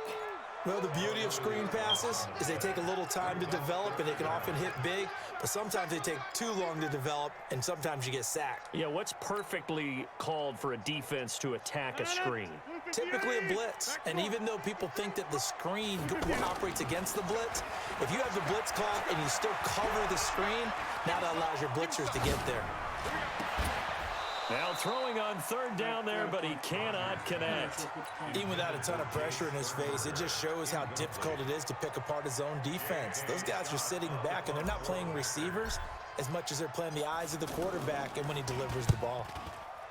Well, the beauty of screen passes is they take a little time to develop, and they can often hit big, but sometimes they take too long to develop, and sometimes you get sacked. Yeah, what's perfectly called for a defense to attack a screen? Typically a blitz, and even though people think that the screen operates against the blitz, if you have the blitz called and you still cover the screen, now that allows your blitzers to get there. Now throwing on 3rd down there, but he cannot connect. Even without a ton of pressure in his face, it just shows how difficult it is to pick apart his own defense. Those guys are sitting back, and they're not playing receivers as much as they're playing the eyes of the quarterback and when he delivers the ball.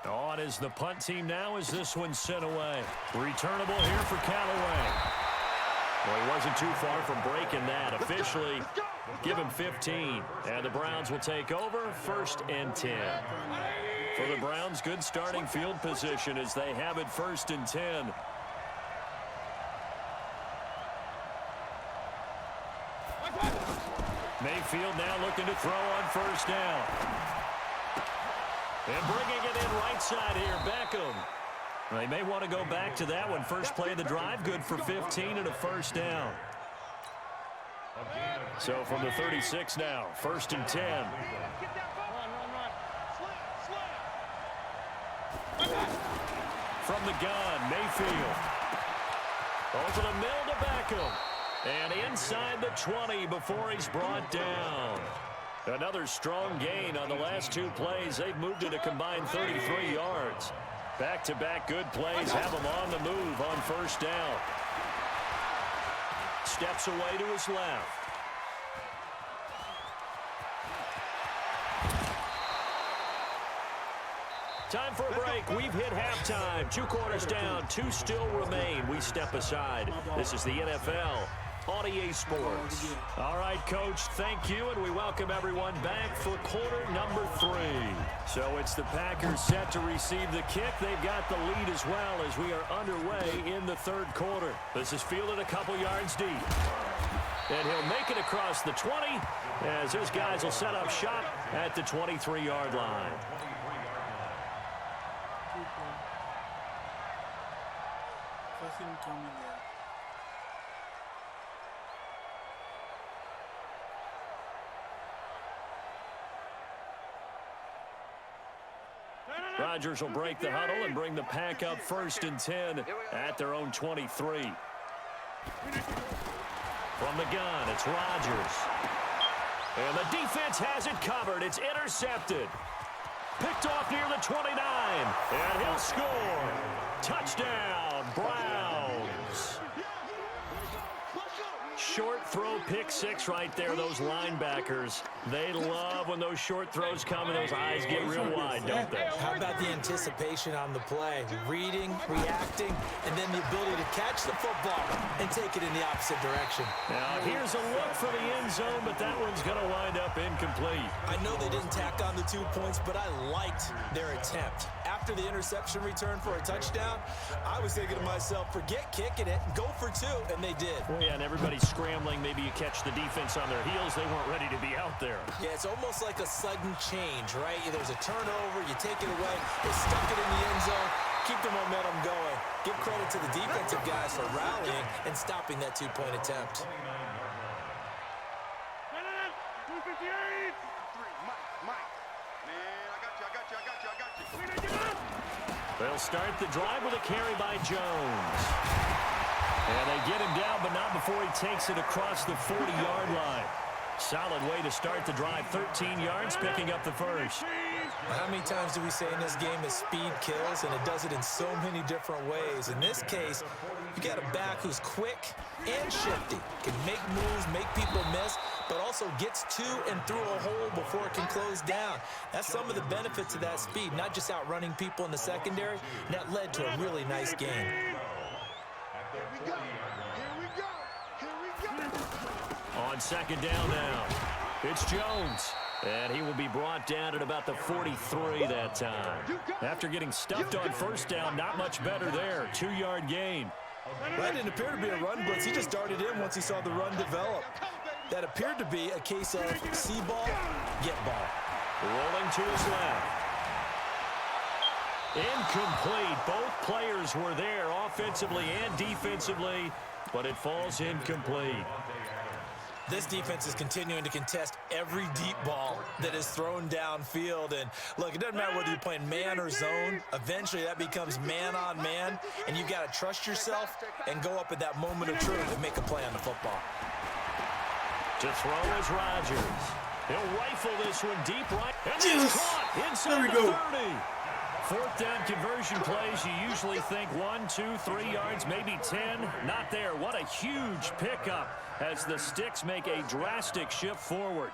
On is the punt team now as this one's sent away. Returnable here for Callaway. Well, he wasn't too far from breaking that. Officially, give him 15. And the Browns will take over 1st and 10. For the Browns, good starting field position as they have it 1st and 10. Mayfield now looking to throw on first down. And bringing it in right side here, Beckham. They may want to go back to that one. First play of the drive, good for 15 and a first down. So from the 36 now, 1st and 10. From the gun, Mayfield. Over the middle to Beckham. And inside the 20 before he's brought down. Another strong gain on the last 2 plays. They've moved it a combined 33 yards. Back-to-back good plays have him on the move on first down. Steps away to his left. Time for a break. We've hit halftime. 2 quarters down. 2 still remain. We step aside. This is the NFL on EA Sports. All right, Coach, thank you, and we welcome everyone back for quarter number 3. So it's the Packers set to receive the kick. They've got the lead as well as we are underway in the 3rd quarter. This is fielded a couple yards deep. And he'll make it across the 20 as his guys will set up shop at the 23-yard line. Rodgers will break the huddle and bring the pack up 1st and 10 at their own 23. From the gun, it's Rodgers. And the defense has it covered. It's intercepted. Picked off near the 29. And he'll score. Touchdown, Browns. Short throw, pick 6 right there. Those linebackers, they love when those short throws come and those eyes get real wide, don't they? How about the anticipation on the play? Reading, reacting, and then the ability to catch the football and take it in the opposite direction. Now, here's a look for the end zone, but that one's going to wind up incomplete. I know they didn't tack on the 2 points, but I liked their attempt. After the interception return for a touchdown, I was thinking to myself, forget kicking it, go for 2, and they did. Yeah, and everybody's scrambling. Maybe you catch the defense on their heels. They weren't ready to be out there. Yeah, it's almost like a sudden change, right? There's a turnover, you take it away, they stuck it in the end zone, keep the momentum going. Give credit to the defensive guys for rallying and stopping that 2-point attempt. They'll start the drive with a carry by Jones. And they get him down, but not before he takes it across the 40-yard line. Solid way to start the drive. 13 yards, picking up the first. How many times do we say in this game that speed kills, and it does it in so many different ways? In this case, you got a back who's quick and shifty, can make moves, make people miss, but also gets to and through a hole before it can close down. That's some of the benefits of that speed, not just outrunning people in the secondary, and that led to a really nice game. Here we go. Here we go. On 2nd down now, it's Jones. And he will be brought down at about the 43 that time. After getting stuffed on first down, not much better there. 2-yard gain. That didn't appear to be a run blitz. He just darted in once he saw the run develop. That appeared to be a case of see ball, get ball. Rolling to his left. Incomplete. Both players were there offensively and defensively, but it falls incomplete. This defense is continuing to contest every deep ball that is thrown downfield. And look, it doesn't matter whether you're playing man or zone. Eventually, that becomes man on man. And you've got to trust yourself and go up at that moment of truth and make a play on the football. To throw is Rodgers. He'll rifle this one deep right. And it's caught inside the 30. 4th down conversion plays, you usually think 1, 2, 3 yards, maybe 10. Not there. What a huge pickup as the Sticks make a drastic shift forward.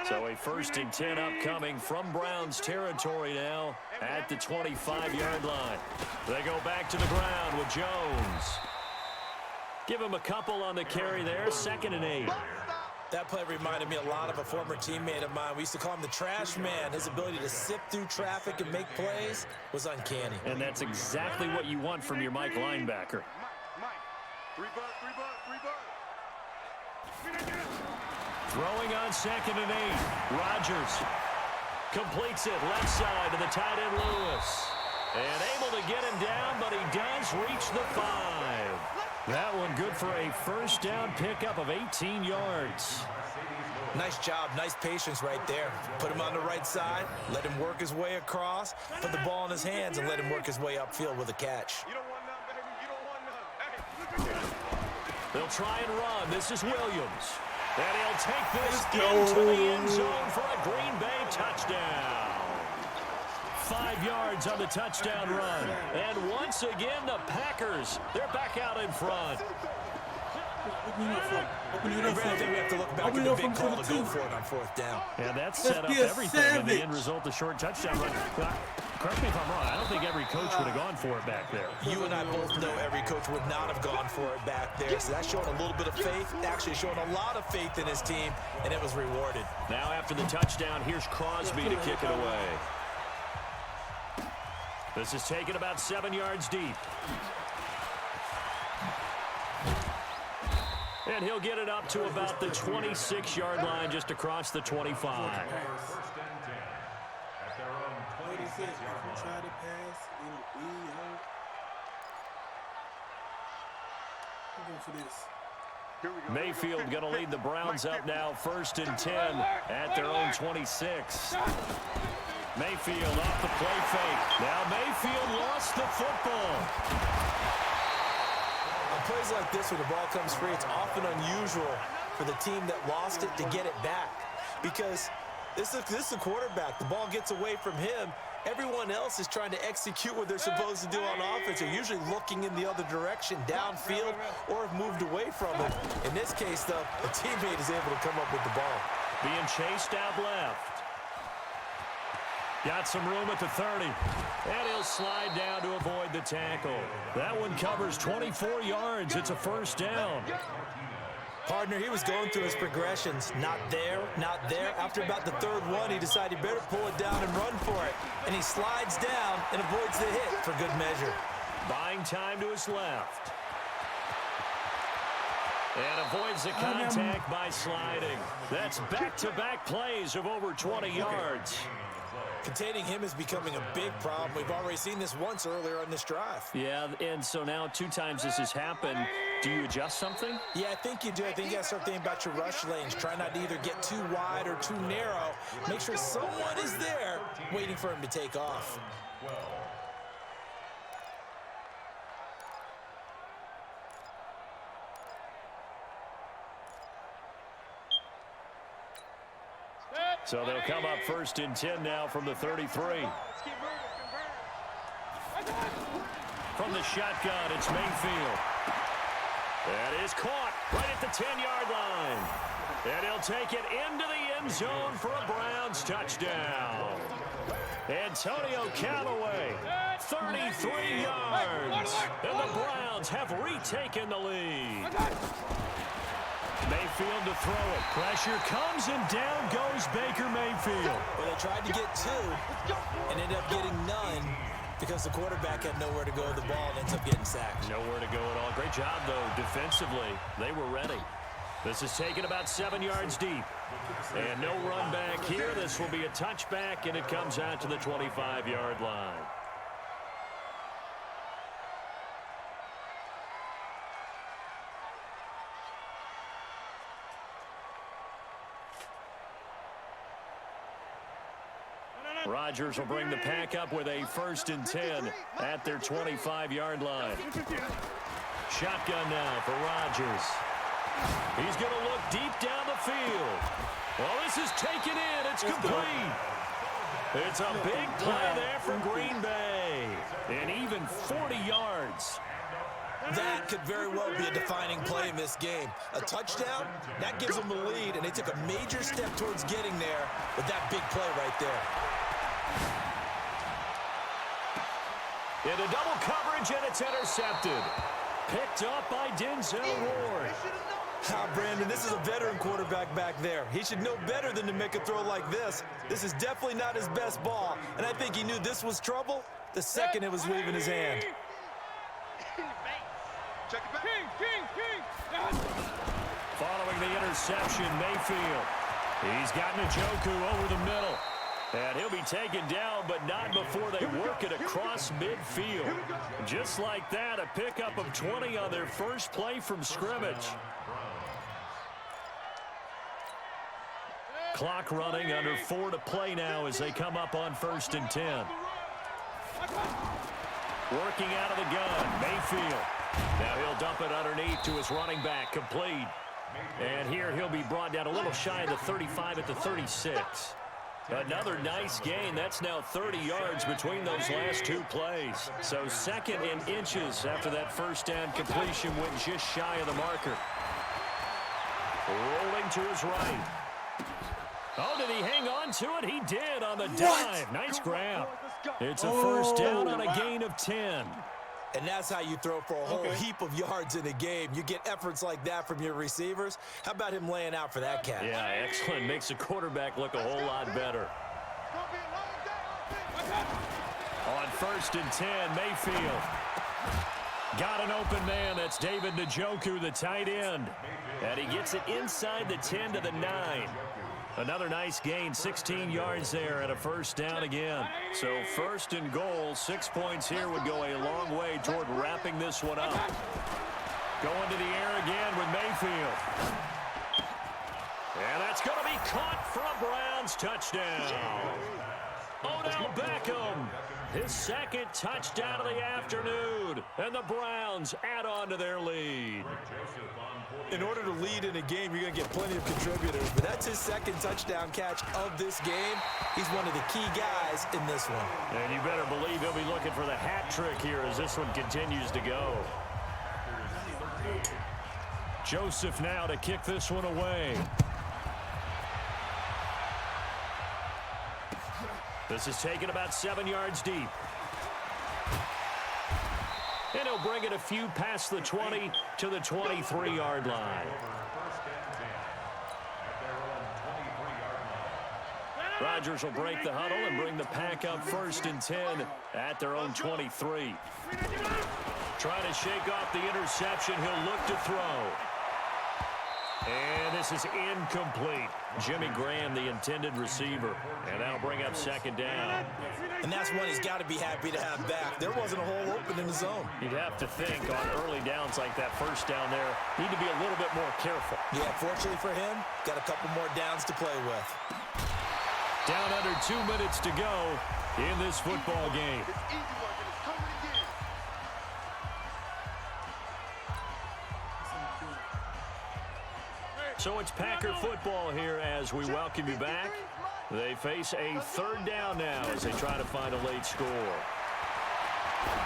So a 1st and 10 upcoming from Browns territory now at the 25-yard line. They go back to the ground with Jones. Give him a couple on the carry there. 2nd and 8. That play reminded me a lot of a former teammate of mine. We used to call him the trash man. His ability to sift through traffic and make plays was uncanny. And that's exactly what you want from your Mike linebacker. Mike, 3 bucks. Throwing on 2nd and 8. Rodgers completes it left side to the tight end Lewis. And able to get him down, but he does reach the 5. That one good for a first down pickup of 18 yards. Nice job, nice patience right there. Put him on the right side, let him work his way across, put the ball in his hands, and let him work his way upfield with a catch. You don't want none, baby. You don't want none. Hey, look at this. They'll try and run. This is Williams. And he'll take this into the end zone for a Green Bay touchdown. 5 yards on the touchdown run. And once again, the Packers, they're back out in front. Open it up. I think we have to look back at the big call to go for it on 4th down. And that set up everything in the end result, the short touchdown run. Correct me if I'm wrong. I don't think every coach would have gone for it back there. You and I both know every coach would not have gone for it back there. So that's showing a little bit of faith, actually showing a lot of faith in his team, and it was rewarded. Now after the touchdown, here's Crosby to kick it away. This is taken about 7 yards deep. And he'll get it up to about the 26-yard line, just across the 25. First and 10 at their own 26-yard line. Try to pass, it'll be out. I'm going for this. Mayfield going to lead the Browns up now, 1st and 10 at their own 26. Mayfield off the play fake. Now Mayfield lost the football. On plays like this, when the ball comes free, it's often unusual for the team that lost it to get it back. Because this is a quarterback. The ball gets away from him. Everyone else is trying to execute what they're supposed to do on offense. They're usually looking in the other direction, downfield, or have moved away from it. In this case, though, the teammate is able to come up with the ball. Being chased out left. Got some room at the 30. And he'll slide down to avoid the tackle. That one covers 24 yards. It's a first down. Partner, he was going through his progressions. Not there, not there. After about the 3rd one, he decided he better pull it down and run for it. And he slides down and avoids the hit for good measure. Buying time to his left. And avoids the contact by sliding. That's back-to-back plays of over 20 yards. Containing him is becoming a big problem. We've already seen this once earlier on this drive. Yeah, and so now 2 times this has happened. Do you adjust something? Yeah, I think you do. I think you got to start thinking about your rush lanes. Try not to either get too wide or too narrow. Make sure someone is there waiting for him to take off. So they'll come up 1st and 10 now from the 33. From the shotgun, it's Mayfield. That is caught right at the 10-yard line. And he'll take it into the end zone for a Browns touchdown. Antonio Callaway, 33 yards. And the Browns have retaken the lead. Mayfield to throw it. Pressure comes and down goes Baker Mayfield. Well, they tried to get 2 and ended up getting none because the quarterback had nowhere to go with the ball and ends up getting sacked. Nowhere to go at all. Great job, though, defensively. They were ready. This is taken about 7 yards deep. And no run back here. This will be a touchback, and it comes out to the 25-yard line. Rodgers will bring the pack up with a 1st and 10 at their 25-yard line. Shotgun now for Rodgers. He's going to look deep down the field. Well, this is taken in. It's complete. It's a big play there for Green Bay. And even 40 yards. That could very well be a defining play in this game. A touchdown, that gives them the lead, and they took a major step towards getting there with that big play right there. Into double coverage, and it's intercepted. Picked up by Denzel Ward. Brandon, this is a veteran quarterback back there. He should know better than to make a throw like this. This is definitely not his best ball, and I think he knew this was trouble the second it was leaving his hand. Check it back. Following the interception, Mayfield. He's got Njoku over the middle. And he'll be taken down, but not before they work it across midfield. Just like that, a pickup of 20 on their first play from scrimmage. Clock running, under 4 to play now as they come up on 1st and 10. Working out of the gun, Mayfield. Now he'll dump it underneath to his running back, complete. And here he'll be brought down a little shy of the 35 at the 36. Another nice gain. That's now 30 yards between those last 2 plays. So 2nd and inches after that first down completion went just shy of the marker. Rolling to his right. Oh, did he hang on to it? He did on the dive. Nice grab. It's a first down on a gain of 10. And that's how you throw for a whole heap of yards in a game. You get efforts like that from your receivers. How about him laying out for that catch? Yeah, excellent. Makes the quarterback look a whole lot better. On 1st and 10, Mayfield. Got an open man. That's David Njoku, the tight end. And he gets it inside the 10 to the 9. Another nice gain, 16 yards there and a first down again. So 1st and goal, 6 points here would go a long way toward wrapping this one up. Going to the air again with Mayfield. And that's going to be caught for a Browns touchdown. Odell Beckham, his 2nd touchdown of the afternoon. And the Browns add on to their lead. In order to lead in a game, you're going to get plenty of contributors. But that's his 2nd touchdown catch of this game. He's one of the key guys in this one. And you better believe he'll be looking for the hat trick here as this one continues to go. Joseph now to kick this one away. This is taken about 7 yards deep. And he'll bring it a few past the 20 to the 23-yard line. Rodgers will break the huddle and bring the pack up 1st and 10 at their own 23. Trying to shake off the interception. He'll look to throw. And this is incomplete. Jimmy Graham, the intended receiver. And that'll bring up 2nd down. And that's one he's got to be happy to have back. There wasn't a hole open in the zone. You'd have to think on early downs like that first down there, need to be a little bit more careful. Yeah, fortunately for him, got a couple more downs to play with. Down under 2 minutes to go in this football game. So it's Packer football here as we welcome you back. They face a 3rd down now as they try to find a late score.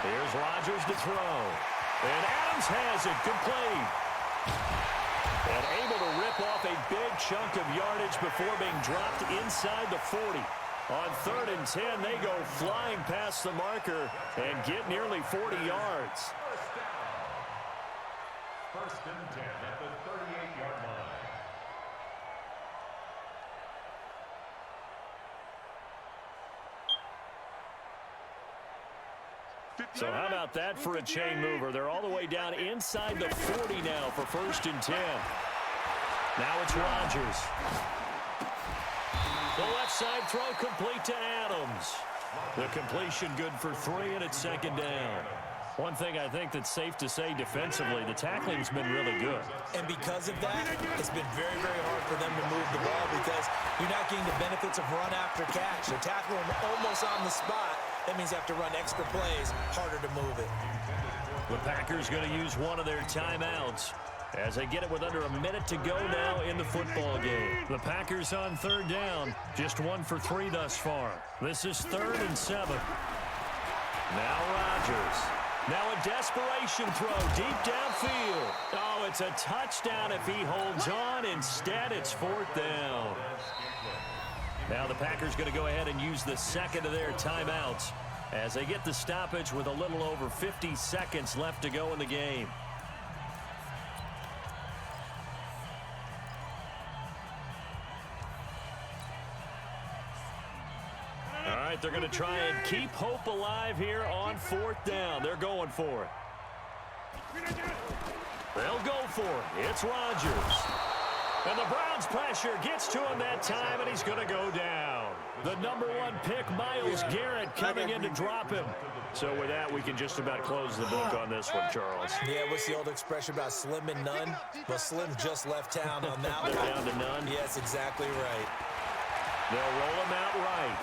Here's Rodgers to throw. And Adams has it complete. And able to rip off a big chunk of yardage before being dropped inside the 40. On 3rd and 10, they go flying past the marker and get nearly 40 yards. First and 10 at the 38-yard line. So how about that for a chain mover? They're all the way down inside the 40 now for 1st and 10. Now it's Rodgers. The left side throw complete to Adams. The completion good for 3, and it's 2nd down. One thing I think that's safe to say defensively, the tackling's been really good. And because of that, it's been very, very hard for them to move the ball because you're not getting the benefits of run after catch. They're tackling them almost on the spot. That means they have to run extra plays, harder to move it. The Packers going to use one of their timeouts as they get it with under a minute to go now in the football game. The Packers on 3rd down, just 1 for 3 thus far. This is 3rd and 7. Now Rodgers. Now a desperation throw deep downfield. Oh, it's a touchdown if he holds on. Instead, it's 4th down. Now the Packers going to go ahead and use the 2nd of their timeouts as they get the stoppage with a little over 50 seconds left to go in the game. All right, they're going to try and keep hope alive here on 4th down. They're going for it. They'll go for it. It's Rodgers. And the Browns' pressure gets to him that time, and he's going to go down. The number 1 pick, Myles Garrett, coming in to drop him. So with that, we can just about close the book on this one, Charles. Yeah, what's the old expression about slim and none? Well, Slim just left town on that one. Down to none? Yes, exactly right. They'll roll him out right.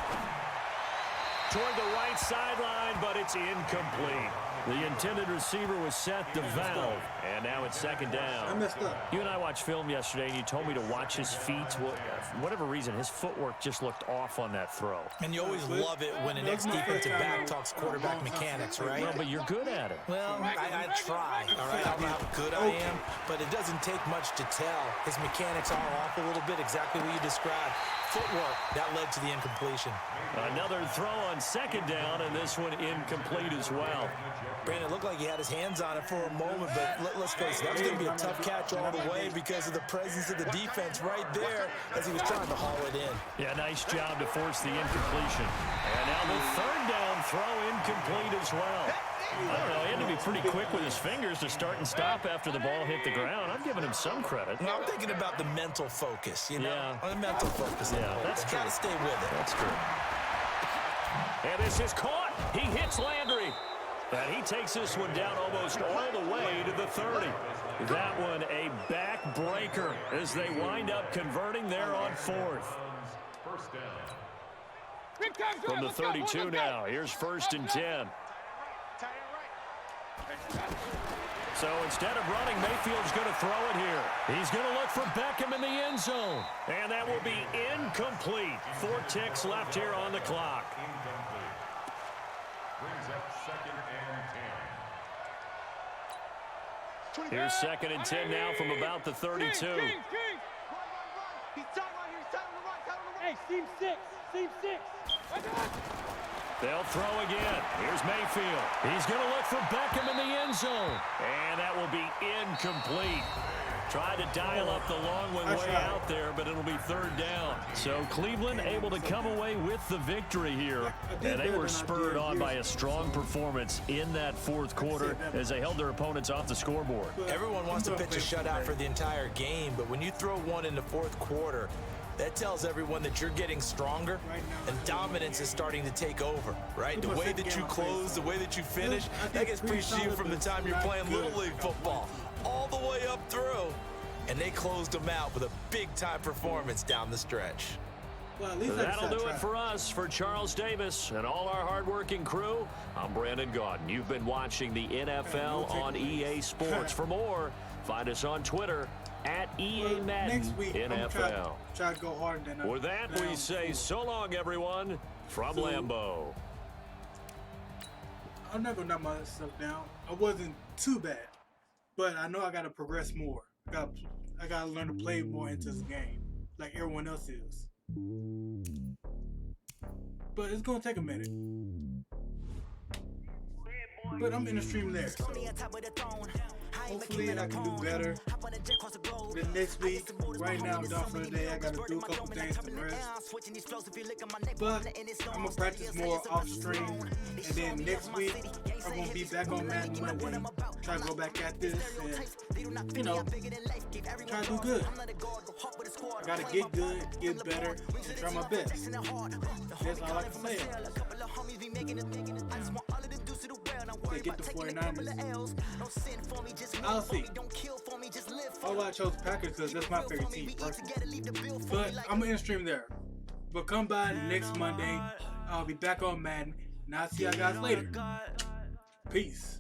Toward the right sideline, but it's incomplete. The intended receiver was set to valve, and now it's second down. I messed up. You and I watched film yesterday, and you told me to watch his feet. Well, for whatever reason, his footwork just looked off on that throw. And you always love it when an ex-defensive back talks quarterback mechanics, right? Well, but you're good at it. Well, I try, all right? I don't know how good I am, but it doesn't take much to tell. His mechanics are off a little bit, exactly what you described. Footwork, that led to the incompletion. Another throw on second down, and this one incomplete as well. Brandon, it looked like he had his hands on it for a moment, but let's face it, that was going to be a tough catch all the way because of the presence of the defense right there as he was trying to haul it in. Yeah, nice job to force the incompletion. And now the third down throw incomplete as well. I don't know, he had to be pretty quick with his fingers to start and stop after the ball hit the ground. I'm giving him some credit. Well, I'm thinking about the mental focus, you know? Yeah. The mental focus. Yeah, that's true. Got to stay with it. That's true. And this is caught. He hits Landry. And he takes this one down almost all the way to the 30. That one a backbreaker as they wind up converting there on 4th. First down. From the 32 now, here's 1st and 10. So instead of running, Mayfield's going to throw it here. He's going to look for Beckham in the end zone. And that will be incomplete. 4 ticks left here on the clock. Incomplete. Brings up 2nd and 10. Here's 2nd and 10 now from about the 32. He's tight right here. He's tight on the right. Hey, seam 6. Seam 6. They'll throw again. Here's Mayfield. He's going to look for Beckham in the end zone. And that will be incomplete. Tried to dial up the long one way out there, but it'll be 3rd down. So Cleveland able to come away with the victory here. And they were spurred on by a strong performance in that 4th quarter as they held their opponents off the scoreboard. Everyone wants to pitch a shutout for the entire game, but when you throw one in the 4th quarter, that tells everyone that you're getting stronger and dominance is starting to take over, right? The way that you close, the way that you finish, that gets preached to you from the time you're playing Little League football all the way up through. And they closed them out with a big-time performance down the stretch. Well, at least that'll do it for us. For Charles Davis and all our hardworking crew, I'm Brandon Gaudin. You've been watching the NFL on EA Sports. For more, find us on Twitter at EA Madden next week, NFL. Try to go harder than With that, we say so long, everyone, from Lambeau. I'm not going to knock myself down. I wasn't too bad, but I know I got to progress more. I got to learn to play more into this game, like everyone else is. But it's going to take a minute. But I'm in the stream there, so hopefully I can do better. Then next week, right now I'm done for the day. I got to do a couple things to rest. But I'm going to practice more off stream. And then next week, I'm going to be back on Madden Monday. Try to go back at this and, you know, try to do good. I got to get good, get better, and try my best. That's all I can say. They get the 49ers. I'll see. Although I chose Packers because that's my favorite team personally. But I'm going to stream there. But come by next Monday. I'll be back on Madden. And I'll see you guys later. Peace.